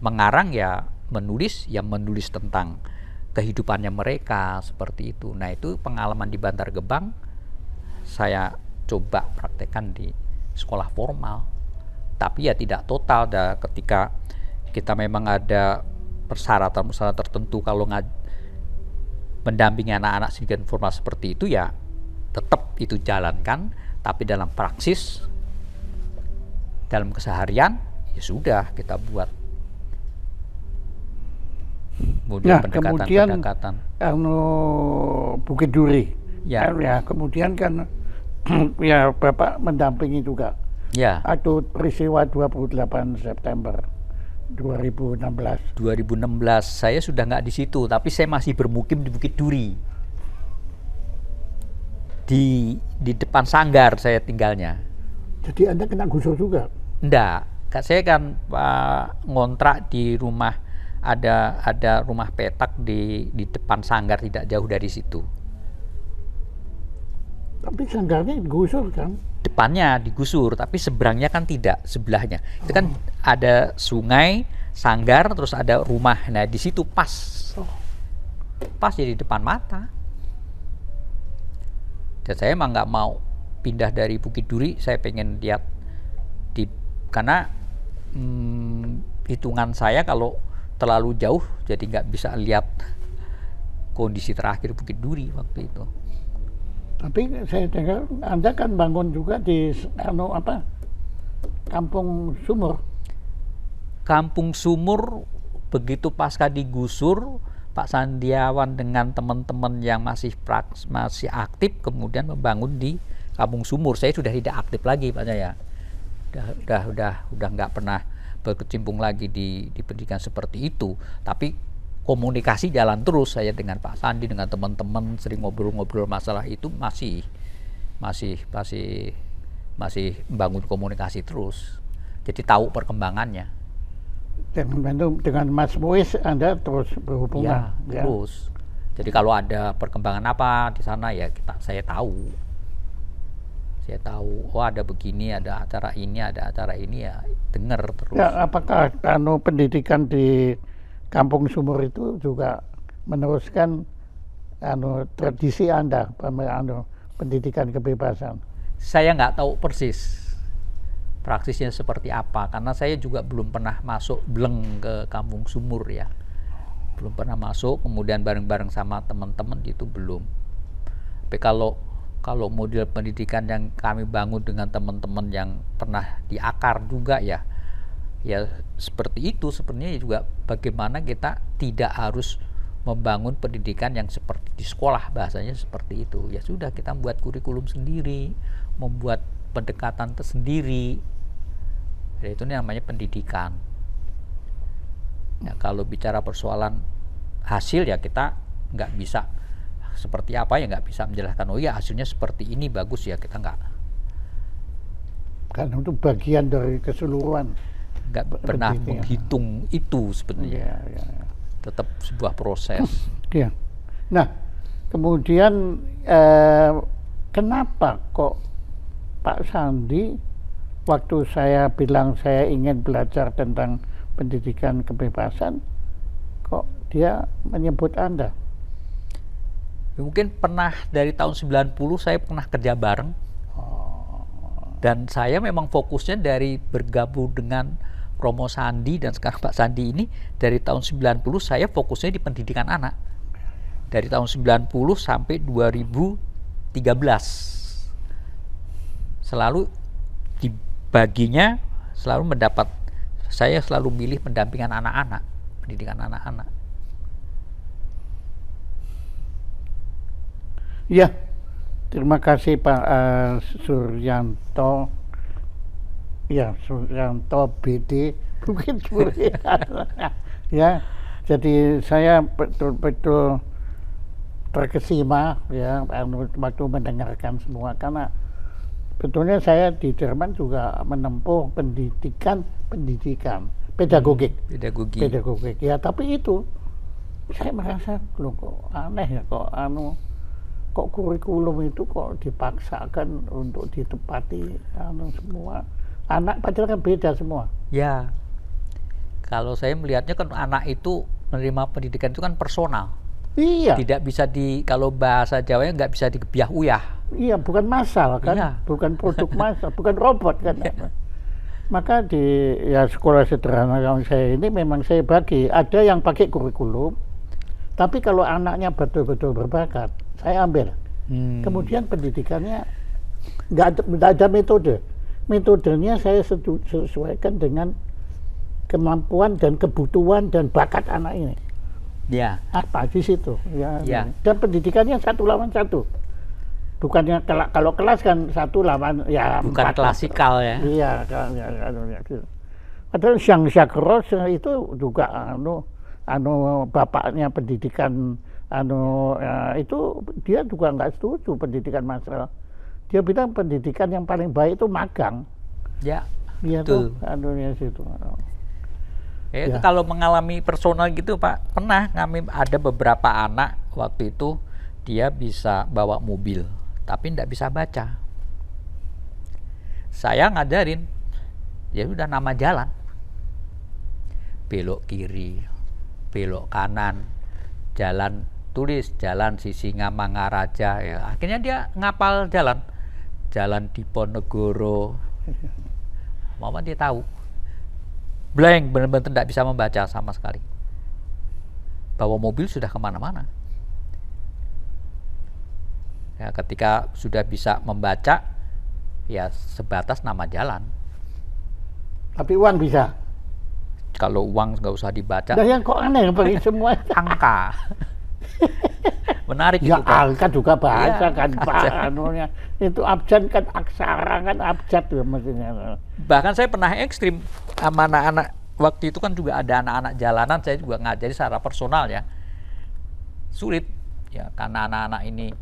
Speaker 2: Mengarang ya menulis tentang kehidupannya mereka, seperti itu. Nah, itu pengalaman di Bantar Gebang saya coba praktekkan di sekolah formal. Tapi ya tidak total, ketika kita memang ada persyaratan tertentu kalau mendampingi anak-anak pendidikan formal seperti itu, ya tetap itu jalankan, tapi dalam praksis, dalam keseharian, ya sudah kita buat.
Speaker 1: Kemudian pendekatan. Bukit Duri.
Speaker 2: Ya.
Speaker 1: Kemudian kan ya Bapak mendampingi juga.
Speaker 2: Ya.
Speaker 1: Atau peristiwa 28 September 2016.
Speaker 2: 2016 saya sudah nggak di situ, tapi saya masih bermukim di Bukit Duri. Di depan Sanggar saya tinggalnya.
Speaker 1: Jadi Anda kena gusur juga?
Speaker 2: Enggak, saya kan ngontrak di rumah, ada rumah petak di depan Sanggar, tidak jauh dari situ.
Speaker 1: Tapi Sanggarnya digusur kan?
Speaker 2: Depannya digusur, tapi seberangnya kan tidak, sebelahnya. Itu kan ada sungai, Sanggar, terus ada rumah. Nah, di situ pas jadi depan mata. Dan saya emang nggak mau pindah dari Bukit Duri, saya pengen lihat karena hitungan saya kalau terlalu jauh jadi nggak bisa lihat kondisi terakhir Bukit Duri waktu itu.
Speaker 1: Tapi saya dengar Anda kan bangun juga di Kampung Sumur.
Speaker 2: Kampung Sumur begitu pasca digusur, Pak Sandiawan dengan teman-teman yang masih aktif kemudian membangun di Kampung Sumur. Saya sudah tidak aktif lagi, Pak Jaya. Udah nggak pernah berkecimpung lagi di pendidikan seperti itu. Tapi komunikasi jalan terus, saya dengan Pak Sandi, dengan teman-teman sering ngobrol-ngobrol masalah itu, masih membangun komunikasi terus. Jadi tahu perkembangannya.
Speaker 1: Dengan Mas Muiz Anda terus berhubungan?
Speaker 2: Ya, terus. Jadi kalau ada perkembangan apa di sana ya saya tahu. Saya tahu, oh ada begini, ada acara ini ya dengar terus. Ya,
Speaker 1: apakah pendidikan di Kampung Sumur itu juga meneruskan tradisi Anda, pendidikan kebebasan?
Speaker 2: Saya nggak tahu persis praksisnya seperti apa, karena saya juga belum pernah masuk bleng ke Kampung Sumur ya. Belum pernah masuk, kemudian bareng-bareng sama teman-teman itu belum. Tapi kalau model pendidikan yang kami bangun dengan teman-teman yang pernah di Akar juga ya seperti itu. Sebenarnya juga bagaimana kita tidak harus membangun pendidikan yang seperti di sekolah, bahasanya seperti itu. Ya sudah, kita membuat kurikulum sendiri, membuat pendekatan tersendiri. Ya, itu namanya pendidikan. Ya, kalau bicara persoalan hasil ya kita nggak bisa seperti apa ya, nggak bisa menjelaskan, oh ya hasilnya seperti ini bagus ya, kita nggak.
Speaker 1: Karena itu bagian dari keseluruhan.
Speaker 2: Nggak pernah menghitung itu sebenarnya.
Speaker 1: Ya.
Speaker 2: Tetap sebuah proses.
Speaker 1: Ya. Nah, kemudian kenapa kok Pak Sandi waktu saya bilang saya ingin belajar tentang pendidikan kebebasan, kok dia menyebut Anda?
Speaker 2: Mungkin pernah dari tahun 90 saya pernah kerja bareng. Dan saya memang fokusnya dari bergabung dengan Romo Sandi dan sekarang Pak Sandi ini dari tahun 90 saya fokusnya di pendidikan anak. Dari tahun 90 sampai 2013. Selalu dibaginya selalu mendapat, saya selalu milih pendampingan anak-anak, pendidikan anak-anak.
Speaker 1: Ya, terima kasih Pak Suryanto. Ya, Suryanto BD, mungkin ya. Jadi saya betul-betul terkesima ya waktu mendengarkan semua, karena betulnya saya di Jerman juga menempuh pendidikan pedagogik. Pedagogik. Ya, tapi itu saya merasa loh kok aneh ya, kok kurikulum itu kok dipaksakan untuk ditepati semua anak, padahal kan beda semua.
Speaker 2: Ya, kalau saya melihatnya kan anak itu menerima pendidikan itu kan personal.
Speaker 1: Iya.
Speaker 2: Tidak bisa kalau bahasa Jawanya nggak bisa digebiah uyah.
Speaker 1: Iya, bukan massal kan, iya. Bukan produk massal, bukan robot kan. Iya. Maka di sekolah sederhana yang saya ini memang saya bagi, ada yang pakai kurikulum, tapi kalau anaknya betul-betul berbakat, saya ambil. Kemudian pendidikannya nggak ada metode. Metodenya saya sesuaikan dengan kemampuan dan kebutuhan dan bakat anak ini.
Speaker 2: Ya.
Speaker 1: Apa di situ? Ya. Dan pendidikannya 1 lawan 1. Bukannya kalau kelas kan 1 lawan ya.
Speaker 2: Bukan 4, klasikal ya.
Speaker 1: Iya. Padahal Jean-Jacques Ross itu juga bapaknya pendidikan itu dia juga nggak setuju pendidikan massal. Dia bilang pendidikan yang paling baik itu magang.
Speaker 2: Ya.
Speaker 1: Iya tuh situ.
Speaker 2: Ya. Kalau mengalami personal gitu Pak, pernah kami ada beberapa anak waktu itu dia bisa bawa mobil, tapi tidak bisa baca. Saya ngajarin, ya udah nama jalan, belok kiri, belok kanan, jalan tulis jalan Sisingamangaraja. Ya, akhirnya dia ngapal jalan Diponegoro. Mama dia tahu. Blank, benar-benar tidak bisa membaca sama sekali. Bawa mobil sudah kemana-mana. Ya, ketika sudah bisa membaca, ya sebatas nama jalan.
Speaker 1: Tapi uang bisa?
Speaker 2: Kalau uang nggak usah dibaca.
Speaker 1: Nah, yang kok aneh bagi semua
Speaker 2: angka. Menarik
Speaker 1: ya,
Speaker 2: itu.
Speaker 1: Angka juga bahasa ya, kan Pak. Itu abjad kan, aksara kan abjad ya maksudnya.
Speaker 2: Bahkan saya pernah ekstrim sama anak-anak, waktu itu kan juga ada anak-anak jalanan, saya juga ngajari secara personal ya. Sulit ya, karena anak-anak ini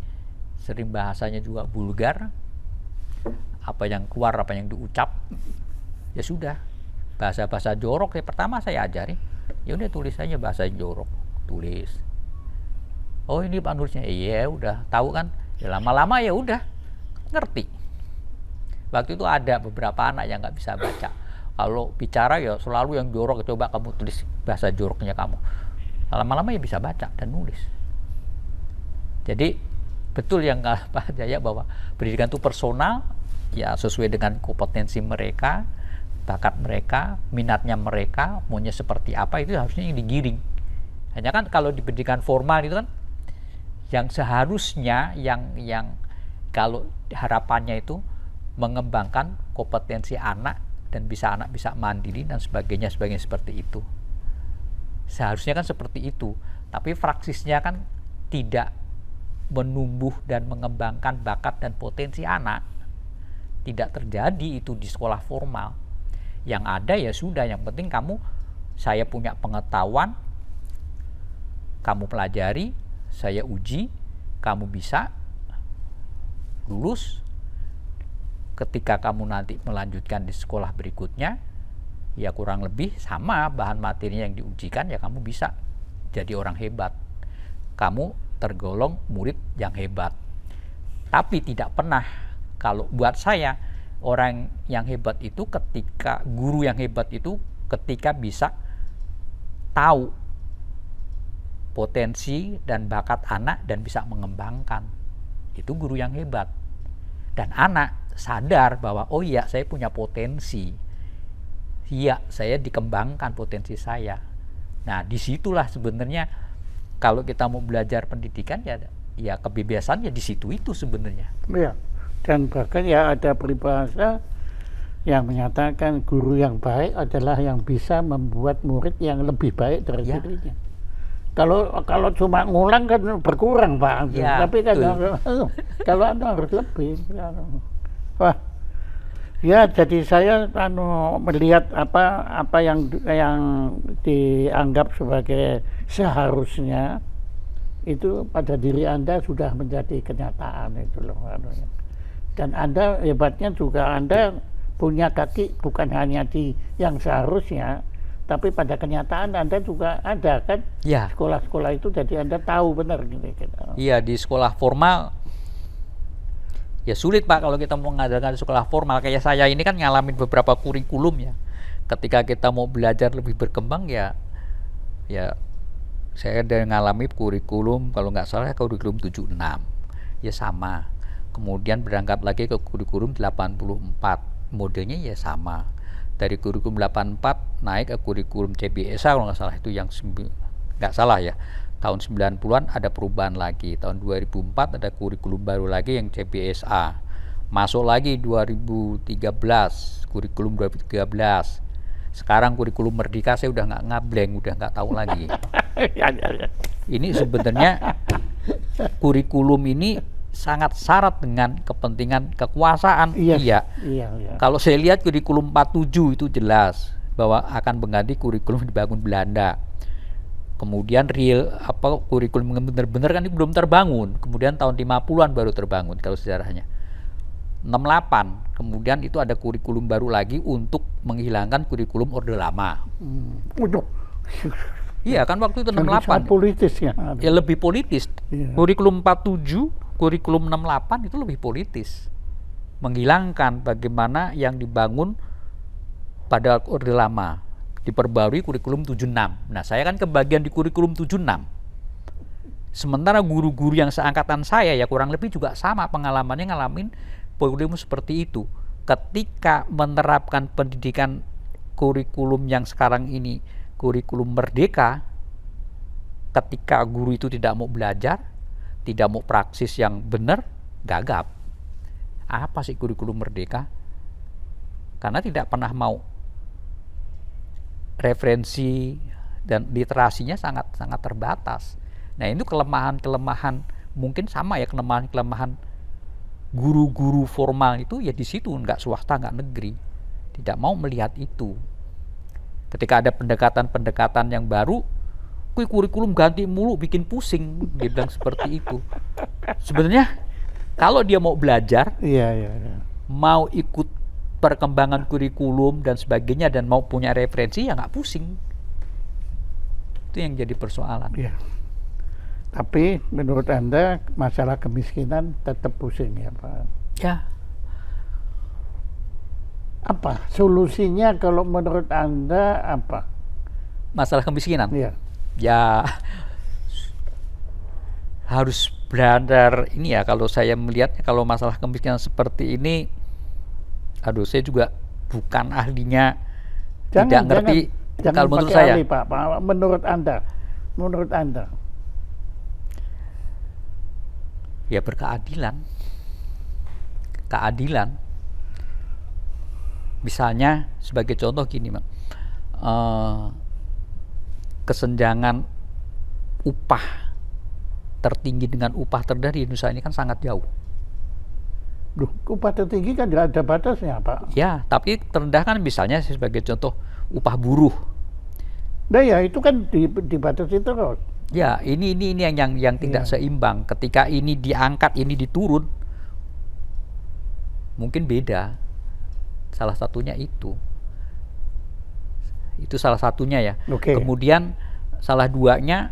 Speaker 2: sering bahasanya juga vulgar. Apa yang keluar, apa yang diucap, ya sudah. Bahasa-bahasa jorok ya pertama saya ajari. Ya udah tulis aja bahasa jorok, tulis. Oh ini penulisnya, iya udah tahu kan. Ya lama-lama ya udah ngerti. Waktu itu ada beberapa anak yang nggak bisa baca. Kalau bicara ya selalu yang jorok, coba kamu tulis bahasa joroknya kamu. Lama-lama ya bisa baca dan nulis. Jadi betul yang Pak Jaya bahwa pendidikan itu personal, ya sesuai dengan kompetensi mereka, bakat mereka, minatnya mereka, maunya seperti apa, itu harusnya yang digiring. Hanya kan kalau di pendidikan formal itu kan yang seharusnya yang kalau harapannya itu mengembangkan kompetensi anak dan anak bisa mandiri dan sebagainya seperti itu. Seharusnya kan seperti itu, tapi praksisnya kan tidak menumbuh dan mengembangkan bakat dan potensi anak. Tidak terjadi itu di sekolah formal. Yang ada ya sudah, yang penting saya punya pengetahuan, kamu pelajari, saya uji, kamu bisa lulus. Ketika kamu nanti melanjutkan di sekolah berikutnya, ya kurang lebih sama bahan materinya yang diujikan, ya kamu bisa jadi orang hebat. Kamu tergolong murid yang hebat. Tapi tidak pernah, kalau buat saya, orang yang hebat itu guru yang hebat itu ketika bisa tahu potensi dan bakat anak dan bisa mengembangkan. Itu guru yang hebat. Dan anak sadar bahwa, oh iya, saya punya potensi. Iya, saya dikembangkan potensi saya. Nah, disitulah sebenarnya kalau kita mau belajar pendidikan, ya kebebasan ya di situ itu sebenarnya.
Speaker 1: Iya. Dan bahkan ya ada peribahasa yang menyatakan guru yang baik adalah yang bisa membuat murid yang lebih baik dari dirinya. Kalau cuma ngulang kan berkurang, Pak.
Speaker 2: Ya,
Speaker 1: tapi kan kalau harus lebih. Wah. Ya, jadi saya melihat apa yang dianggap sebagai seharusnya itu pada diri Anda sudah menjadi kenyataan itu loh. Dan Anda hebatnya juga Anda punya kaki bukan hanya di yang seharusnya, tapi pada kenyataan Anda juga ada kan.
Speaker 2: Ya.
Speaker 1: Sekolah-sekolah itu jadi Anda tahu benar gitu.
Speaker 2: Iya, di sekolah formal ya sulit, Pak, kalau kita mau mengadakan sekolah formal. Kayak saya ini kan ngalamin beberapa kurikulum ya. Ketika kita mau belajar lebih berkembang ya saya udah ngalami kurikulum, kalau nggak salah kurikulum 76 ya sama. Kemudian berangkat lagi ke kurikulum 84, modelnya ya sama. Dari kurikulum 84 naik ke kurikulum CBSA kalau nggak salah, itu yang nggak salah ya. Tahun 90-an ada perubahan lagi. Tahun 2004 ada kurikulum baru lagi yang CBSA. Masuk lagi 2013, kurikulum 2013. Sekarang kurikulum Merdeka saya udah nggak ngableng, udah nggak tahu lagi. Ini sebenarnya kurikulum ini sangat syarat dengan kepentingan kekuasaan. Iya. Kalau saya lihat kurikulum 47 itu jelas bahwa akan mengganti kurikulum dibangun Belanda. Kemudian kurikulum benar-benar kan ini belum terbangun. Kemudian tahun 50-an baru terbangun kalau sejarahnya. 68, kemudian itu ada kurikulum baru lagi untuk menghilangkan kurikulum Orde Lama. Iya kan waktu itu 68.
Speaker 1: Politis ya.
Speaker 2: Ya lebih politis. Yeah. Kurikulum 47, kurikulum 68 itu lebih politis. Menghilangkan bagaimana yang dibangun pada Orde Lama. Diperbarui kurikulum 76. Nah, saya kan kebagian di kurikulum 76. Sementara guru-guru yang seangkatan saya ya kurang lebih juga sama pengalamannya ngalamin kurikulum seperti itu. Ketika menerapkan pendidikan kurikulum yang sekarang ini, kurikulum Merdeka, ketika guru itu tidak mau belajar, tidak mau praksis yang benar, gagap. Apa sih kurikulum Merdeka? Karena tidak pernah mau referensi dan literasinya sangat terbatas. Nah, itu kelemahan mungkin sama ya, kelemahan guru-guru formal itu ya di situ, nggak swasta nggak negeri, tidak mau melihat itu. Ketika ada pendekatan yang baru, kurikulum ganti mulu, bikin pusing, dia bilang seperti itu. Sebenarnya kalau dia mau belajar, mau ikut perkembangan kurikulum dan sebagainya dan mau punya referensi ya nggak pusing. Itu yang jadi persoalan.
Speaker 1: Ya. Tapi menurut Anda masalah kemiskinan tetap pusing ya, Pak?
Speaker 2: Ya.
Speaker 1: Apa solusinya kalau menurut Anda apa?
Speaker 2: Masalah kemiskinan?
Speaker 1: Ya.
Speaker 2: Ya harus belajar ini ya, kalau saya melihatnya kalau masalah kemiskinan seperti ini, saya juga bukan ahlinya, tidak ngerti. Kalau menurut saya,
Speaker 1: ahli, Pak. Menurut Anda,
Speaker 2: ya keadilan. Misalnya sebagai contoh gini, kesenjangan upah tertinggi dengan upah terendah di Indonesia ini kan sangat jauh.
Speaker 1: Upah tertinggi kan tidak ada batasnya, Pak.
Speaker 2: Ya, tapi terendah kan misalnya sebagai contoh upah buruh.
Speaker 1: Nah ya, itu kan dibatasi terus.
Speaker 2: Ya, ini yang tidak seimbang. Ketika ini diangkat, ini diturun, mungkin beda. Salah satunya itu salah satunya ya.
Speaker 1: Okay.
Speaker 2: Kemudian salah duanya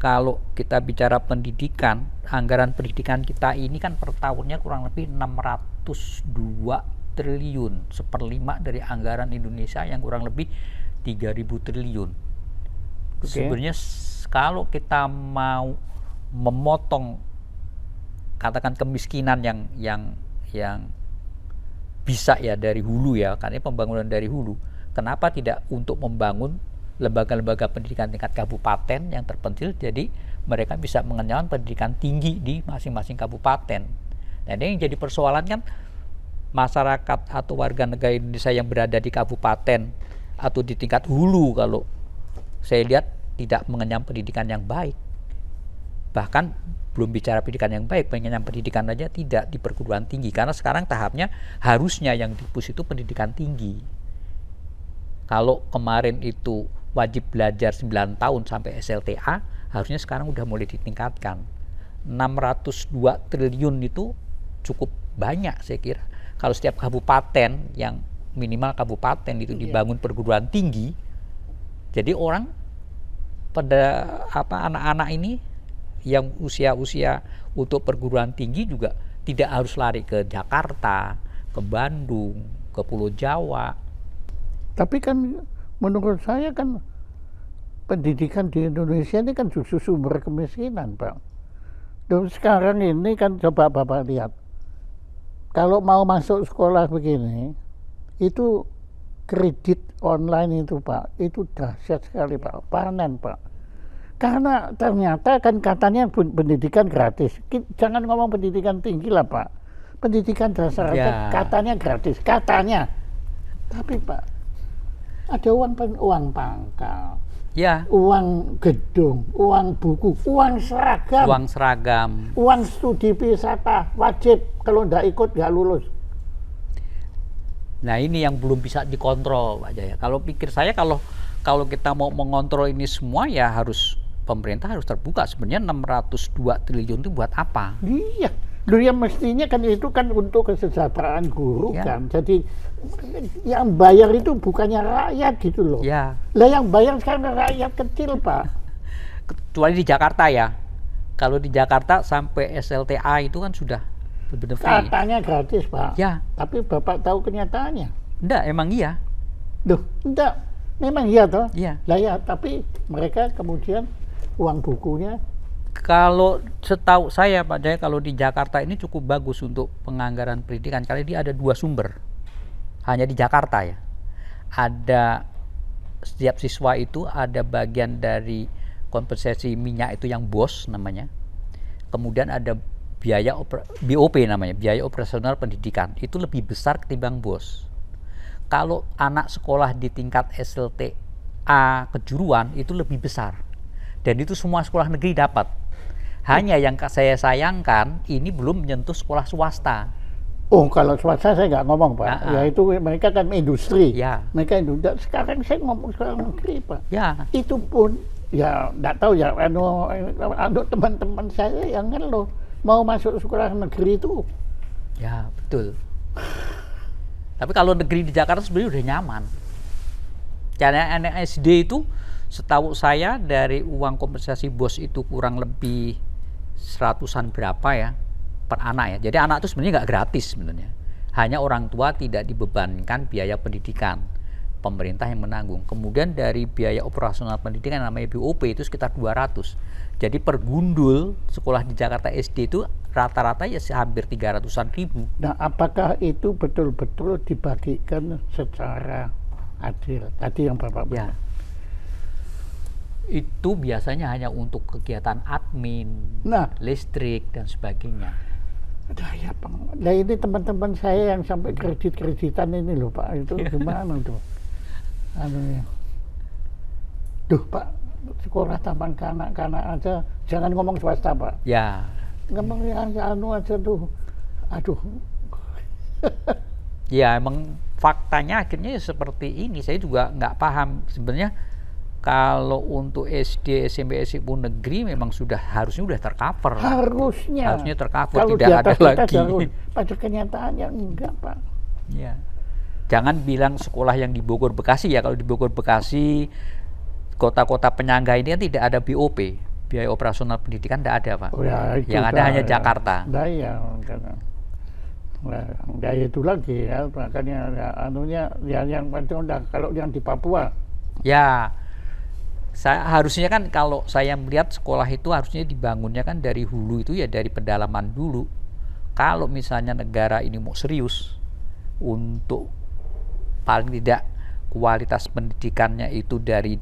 Speaker 2: kalau kita bicara pendidikan, anggaran pendidikan kita ini kan per tahunnya kurang lebih 602 triliun, 1/5 dari anggaran Indonesia yang kurang lebih 3.000 triliun. Sebenarnya kalau kita mau memotong katakan kemiskinan yang bisa ya dari hulu ya, karena pembangunan dari hulu, kenapa tidak untuk membangun lembaga-lembaga pendidikan tingkat kabupaten yang terpencil, jadi mereka bisa mengenyam pendidikan tinggi di masing-masing kabupaten. Nah, ini yang jadi persoalan kan, masyarakat atau warga negara Indonesia yang berada di kabupaten atau di tingkat hulu, kalau saya lihat tidak mengenyam pendidikan yang baik. Bahkan belum bicara pendidikan yang baik, mengenyam pendidikan aja tidak di perguruan tinggi, karena sekarang tahapnya harusnya yang di-push itu pendidikan tinggi. Kalau kemarin itu wajib belajar 9 tahun sampai SLTA, harusnya sekarang udah mulai ditingkatkan. 602 triliun itu cukup banyak saya kira. Kalau setiap kabupaten, yang minimal kabupaten itu dibangun perguruan tinggi, jadi orang pada anak-anak ini yang usia-usia untuk perguruan tinggi juga tidak harus lari ke Jakarta, ke Bandung, ke Pulau Jawa.
Speaker 1: Tapi kan menurut saya kan pendidikan di Indonesia ini kan justru sumber kemiskinan, Pak. Dan sekarang ini kan coba Bapak lihat, kalau mau masuk sekolah begini, itu kredit online itu Pak, itu dahsyat sekali Pak, panen Pak. Karena ternyata kan katanya pendidikan gratis. Jangan ngomong pendidikan tinggi lah Pak. Pendidikan dasar aja katanya gratis, katanya. Tapi Pak, ada uang pangkal, uang gedung, uang buku, uang seragam, uang studi wisata wajib, kalau nggak ikut nggak lulus.
Speaker 2: Nah ini yang belum bisa dikontrol Pak Jaya. Kalau pikir saya kalau kita mau mengontrol ini semua ya harus pemerintah harus terbuka. Sebenarnya 602 triliun itu buat apa?
Speaker 1: Iya. Loh ya mestinya kan itu kan untuk kesejahteraan guru kan. Jadi yang bayar itu bukannya rakyat gitu loh. Lah yang bayar sekarang rakyat kecil Pak.
Speaker 2: Kecuali di Jakarta ya. Kalau di Jakarta sampai SLTA itu kan sudah benar-benar free.
Speaker 1: Katanya gratis Pak. Tapi Bapak tahu kenyataannya?
Speaker 2: Enggak, emang iya.
Speaker 1: Loh, enggak. Memang iya toh?
Speaker 2: Iya.
Speaker 1: Lah ya, tapi mereka kemudian uang bukunya.
Speaker 2: Kalau setahu saya Pak Jaya, kalau di Jakarta ini cukup bagus untuk penganggaran pendidikan karena dia ada 2 sumber. Hanya di Jakarta ya. Ada setiap siswa itu ada bagian dari kompensasi minyak itu yang BOS namanya. Kemudian ada biaya BOP namanya, biaya operasional pendidikan. Itu lebih besar ketimbang BOS. Kalau anak sekolah di tingkat SLTA kejuruan itu lebih besar. Dan itu semua sekolah negeri dapat. Hanya yang saya sayangkan ini belum menyentuh sekolah swasta.
Speaker 1: Oh, kalau swasta saya nggak ngomong Pak. Ya itu mereka kan industri. Mereka industri. Sekarang saya ngomong sekolah negeri Pak. Itu pun ya nggak tahu ya. Anu teman-teman saya yang ngeluh mau masuk sekolah negeri itu.
Speaker 2: Ya betul. Tapi kalau negeri di Jakarta sebenarnya udah nyaman. Karena anak SD itu setahu saya dari uang kompensasi BOS itu kurang lebih 100-an berapa ya per anak ya. Jadi anak itu sebenarnya nggak gratis sebenarnya. Hanya orang tua tidak dibebankan biaya pendidikan. Pemerintah yang menanggung. Kemudian dari biaya operasional pendidikan namanya BOP itu sekitar 200. Jadi per gundul sekolah di Jakarta SD itu rata-rata ya hampir 300-an ribu.
Speaker 1: Nah, apakah itu betul-betul dibagikan secara adil? Tadi yang Bapak bilang.
Speaker 2: Itu biasanya hanya untuk kegiatan admin, listrik dan sebagainya.
Speaker 1: Nah ini teman-teman saya yang sampai kredit-kreditan ini loh Pak, itu gimana tuh? Duh Pak, sekolah taman kanak-kanak aja, jangan ngomong swasta Pak. Ngomong yang anu aja tuh, aduh.
Speaker 2: Ya emang faktanya akhirnya seperti ini. Saya juga nggak paham sebenarnya. Kalau untuk SD, SMP, SMP negeri memang harusnya sudah tercover. Harusnya tercover,
Speaker 1: kalau
Speaker 2: tidak ada lagi.
Speaker 1: Pada kenyataannya enggak Pak.
Speaker 2: Jangan bilang sekolah yang di Bogor Bekasi ya. Kalau di Bogor Bekasi, kota-kota penyangga ini kan tidak ada BOP. biaya operasional pendidikan tidak ada, Pak.
Speaker 1: Oh, ya,
Speaker 2: yang ada hanya Jakarta.
Speaker 1: Nah, ya, nah, itu lagi ya, makanya ya, anunya ya, yang kalau yang di Papua.
Speaker 2: Ya, harusnya kan kalau saya melihat sekolah itu harusnya dibangunnya kan dari hulu itu ya dari pedalaman dulu. Kalau misalnya negara ini mau serius untuk paling tidak kualitas pendidikannya itu dari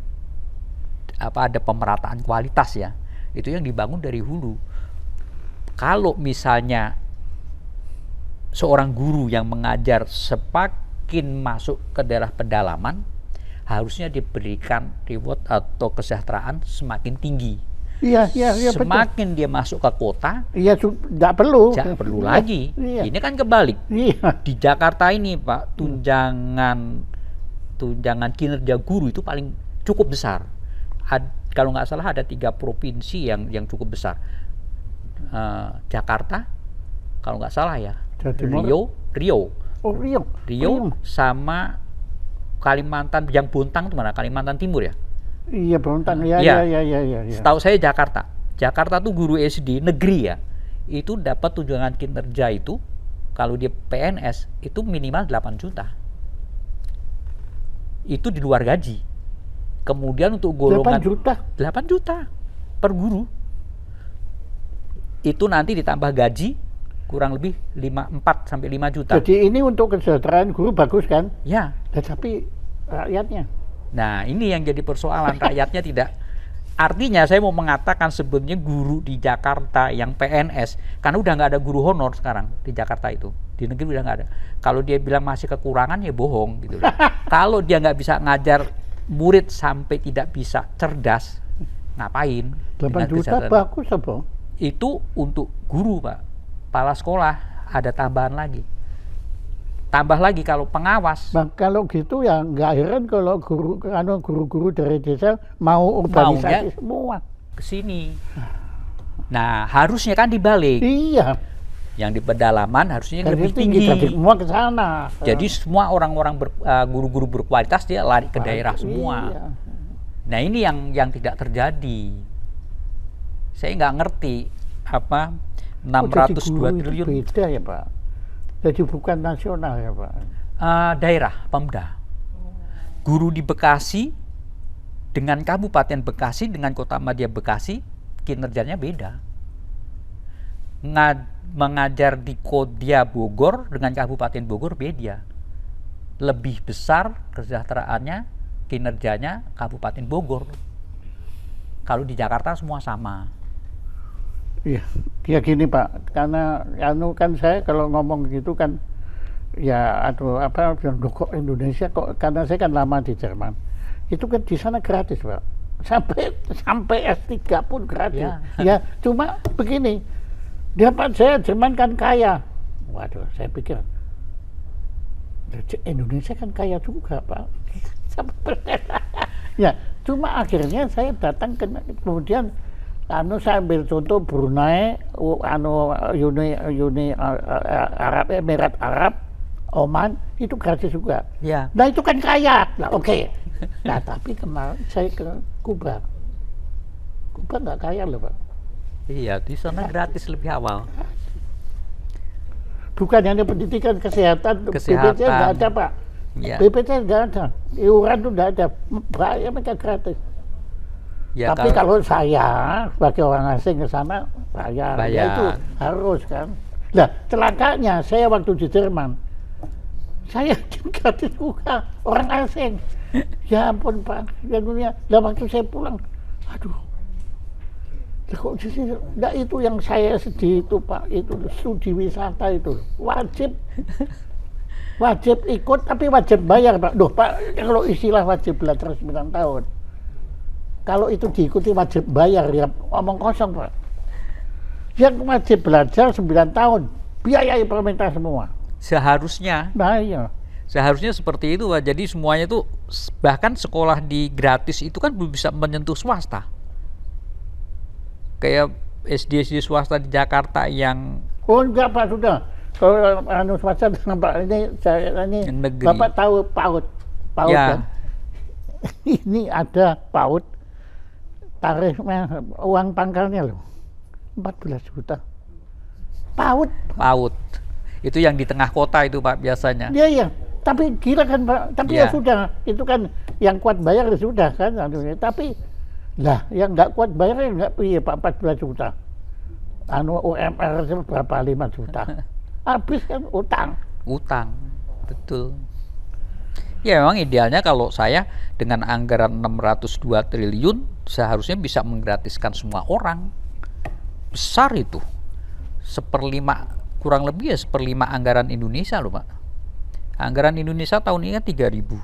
Speaker 2: ada pemerataan kualitas ya, itu yang dibangun dari hulu. Kalau misalnya seorang guru yang mengajar semakin masuk ke daerah pedalaman, harusnya diberikan reward atau kesejahteraan semakin tinggi.
Speaker 1: Iya,
Speaker 2: semakin betul. Dia masuk ke kota,
Speaker 1: tidak perlu
Speaker 2: lagi. Ini kan kebalik. Di Jakarta ini, Pak, tunjangan kinerja guru itu paling cukup besar. Kalau nggak salah ada 3 provinsi yang cukup besar. Jakarta, kalau nggak salah ya, Riau, sama Kalimantan, yang Bontang itu mana? Kalimantan Timur ya?
Speaker 1: Iya, Bontang. Ya.
Speaker 2: Setahu saya Jakarta tuh guru SD negeri ya, itu dapat tunjangan kinerja itu kalau dia PNS itu minimal 8 juta. Itu di luar gaji. Kemudian untuk golongan 8 juta per guru. Itu nanti ditambah gaji kurang lebih 4 sampai 5 juta.
Speaker 1: Jadi ini untuk kesejahteraan guru bagus kan?
Speaker 2: Ya.
Speaker 1: Tapi rakyatnya.
Speaker 2: Nah, ini yang jadi persoalan, rakyatnya tidak. Artinya saya mau mengatakan sebenarnya guru di Jakarta yang PNS, karena udah nggak ada guru honor sekarang di Jakarta itu. Di negeri udah nggak ada. Kalau dia bilang masih kekurangan ya bohong gitu loh. Kalau dia nggak bisa ngajar murid sampai tidak bisa cerdas, ngapain?
Speaker 1: 8 juta bagus apa?
Speaker 2: Itu untuk guru, Pak. Kepala sekolah ada tambahan lagi. Tambah lagi kalau pengawas.
Speaker 1: Nah, kalau gitu ya nggak heran kalau guru-guru dari desa mau urbanisasi semua
Speaker 2: ke sini. Nah, harusnya kan dibalik.
Speaker 1: Iya.
Speaker 2: Yang di pedalaman harusnya lebih tinggi.
Speaker 1: Jadi semua ke sana.
Speaker 2: Jadi semua orang-orang guru-guru berkualitas dia lari ke daerah semua.
Speaker 1: Iya.
Speaker 2: Nah, ini yang tidak terjadi. Saya nggak ngerti apa 602 triliun.
Speaker 1: Beda ya, Pak. Jadi bukan nasional ya, Pak?
Speaker 2: Daerah, Pemda. Guru di Bekasi dengan Kabupaten Bekasi dengan Kota Madya Bekasi kinerjanya beda. Mengajar di Kodya Bogor dengan Kabupaten Bogor beda. Lebih besar kesejahteraannya, kinerjanya Kabupaten Bogor. Kalau di Jakarta semua sama.
Speaker 1: Iya, ya gini Pak, karena kan saya kalau ngomong gitu kan ya kok Indonesia kok, karena saya kan lama di Jerman. Itu kan di sana gratis, Pak. Sampai S3 pun gratis. Ya, cuma begini. Saya Jerman kan kaya. Waduh, saya pikir Indonesia kan kaya juga, Pak. Ya, cuma akhirnya saya datang kemudian saya ambil contoh Brunei, Uni Arab, Emirat Arab, Oman, itu gratis juga.
Speaker 2: Ya.
Speaker 1: Nah itu kan kaya. Nah oke. Nah tapi kemarin saya ke Kuba. Kuba nggak kaya loh, Pak.
Speaker 2: Iya, di sana gratis lebih awal.
Speaker 1: Bukan hanya pendidikan, kesehatan. BPJS nggak ada, Pak.
Speaker 2: Ya.
Speaker 1: BPJS nggak ada. Iuran itu nggak ada. Mereka gratis. Ya, tapi kalau saya sebagai orang asing ke sana bayar. Ya itu harus kan. Nah celakanya saya waktu di Jerman saya gratis juga orang asing. Ya ampun Pak, nah waktu saya pulang, aduh, kok di sini? Nah itu yang saya sedih itu Pak, itu studi wisata itu wajib ikut tapi wajib bayar Pak. Duh Pak, kalau istilah wajib belajar 9 tahun. Kalau itu diikuti wajib bayar ya omong kosong Pak. Yang wajib belajar 9 tahun biayai pemerintah semua.
Speaker 2: Seharusnya.
Speaker 1: Nah iya.
Speaker 2: Seharusnya seperti itu Pak. Jadi semuanya itu bahkan sekolah di gratis itu kan belum bisa menyentuh swasta. Kayak SD swasta di Jakarta yang
Speaker 1: enggak Pak sudah. Kalau swasta Pak ini Bapak tahu PAUD
Speaker 2: ya.
Speaker 1: Kan? Ini ada PAUD tarifnya, uang pangkalnya loh 14 juta. PAUD.
Speaker 2: PAUD. Itu yang di tengah kota itu Pak biasanya.
Speaker 1: Iya, iya. Tapi gila kan Pak. Tapi ya sudah, itu kan yang kuat bayar ya sudah kan. Tapi lah yang nggak kuat bayar ya nggak, iya Pak, 14 juta. UMR berapa, 5 juta. Habis kan utang.
Speaker 2: Utang, betul. Ya memang idealnya kalau saya dengan anggaran 602 triliun seharusnya bisa menggratiskan semua orang. Besar itu. 1/5, kurang lebih ya 1/5 anggaran Indonesia loh Pak. Anggaran Indonesia tahun ini kan 3.000.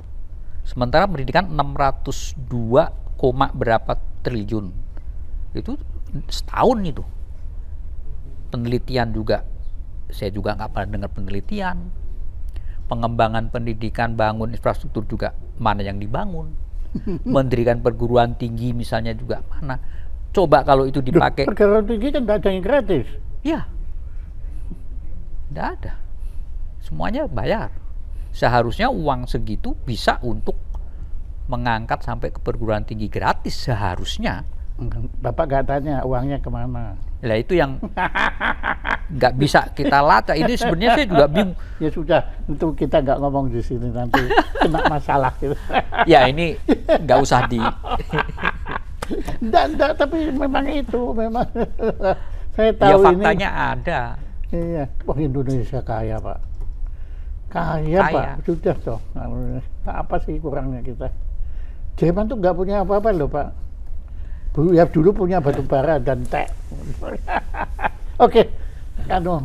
Speaker 2: Sementara pendidikan 602, berapa triliun. Itu setahun itu. Penelitian juga, saya juga nggak pernah dengar penelitian. Pengembangan pendidikan, bangun infrastruktur juga mana yang dibangun. Mendirikan perguruan tinggi misalnya juga mana. Coba kalau itu dipakai.
Speaker 1: Perguruan tinggi kan nggak ada yang gratis.
Speaker 2: Iya, nggak ada. Semuanya bayar. Seharusnya uang segitu bisa untuk mengangkat sampai ke perguruan tinggi gratis seharusnya.
Speaker 1: Bapak nggak tanya uangnya kemana.
Speaker 2: Lah itu yang nggak bisa kita lacak. Ini sebenarnya saya juga bingung.
Speaker 1: Ya sudah, itu kita nggak ngomong di sini nanti kena masalah gitu.
Speaker 2: Ya ini nggak usah di.
Speaker 1: Enggak, tapi memang itu memang saya tahu
Speaker 2: Ya
Speaker 1: ini.
Speaker 2: faktanya ada.
Speaker 1: Iya, wah Indonesia kaya Pak. Kaya Pak, sudah toh. Apa sih kurangnya kita? Jerman tuh nggak punya apa-apa loh Pak. Ya dulu punya batu bara dan teh. Oke,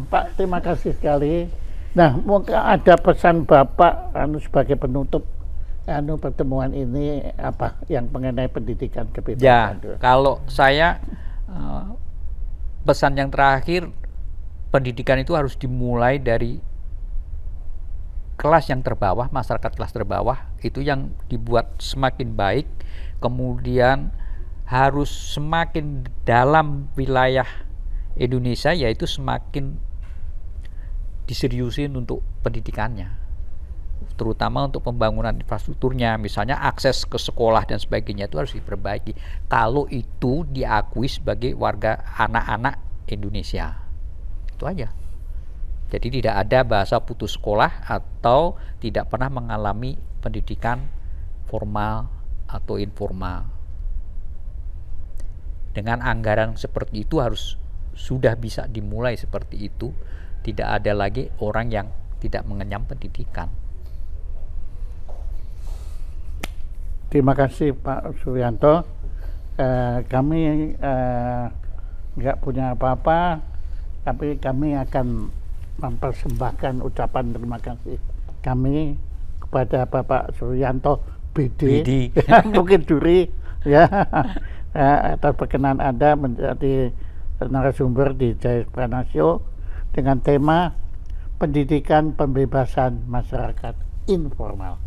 Speaker 1: Pak, terima kasih sekali. Nah, mungkin ada pesan Bapak sebagai penutup pertemuan ini apa yang mengenai pendidikan kebebasan?
Speaker 2: Ya, kalau saya pesan yang terakhir, pendidikan itu harus dimulai dari kelas yang terbawah, masyarakat kelas terbawah itu yang dibuat semakin baik, kemudian harus semakin dalam wilayah Indonesia, yaitu semakin diseriusin untuk pendidikannya, terutama untuk pembangunan infrastrukturnya, misalnya akses ke sekolah dan sebagainya itu harus diperbaiki. Kalau itu diakui sebagai warga anak-anak Indonesia, itu aja. Jadi tidak ada bahasa putus sekolah atau tidak pernah mengalami pendidikan formal atau informal. Dengan anggaran seperti itu harus sudah bisa dimulai seperti itu. Tidak ada lagi orang yang tidak mengenyam pendidikan.
Speaker 1: Terima kasih Pak Suryanto. Kami nggak punya apa-apa, tapi kami akan mempersembahkan ucapan terima kasih kami kepada Bapak Suryanto BD. Mungkin Duri ya. Atas perkenan Anda menjadi narasumber di Jaya Pranasio dengan tema pendidikan pembebasan masyarakat informal.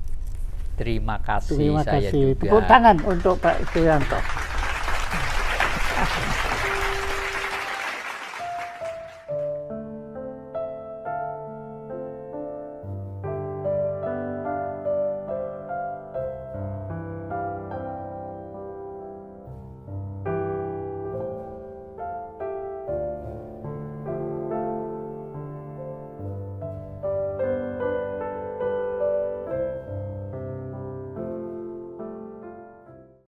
Speaker 2: Terima kasih.
Speaker 1: Terima
Speaker 2: saya
Speaker 1: kasih.
Speaker 2: juga.
Speaker 1: Tepuk tangan untuk Pak Suryanto.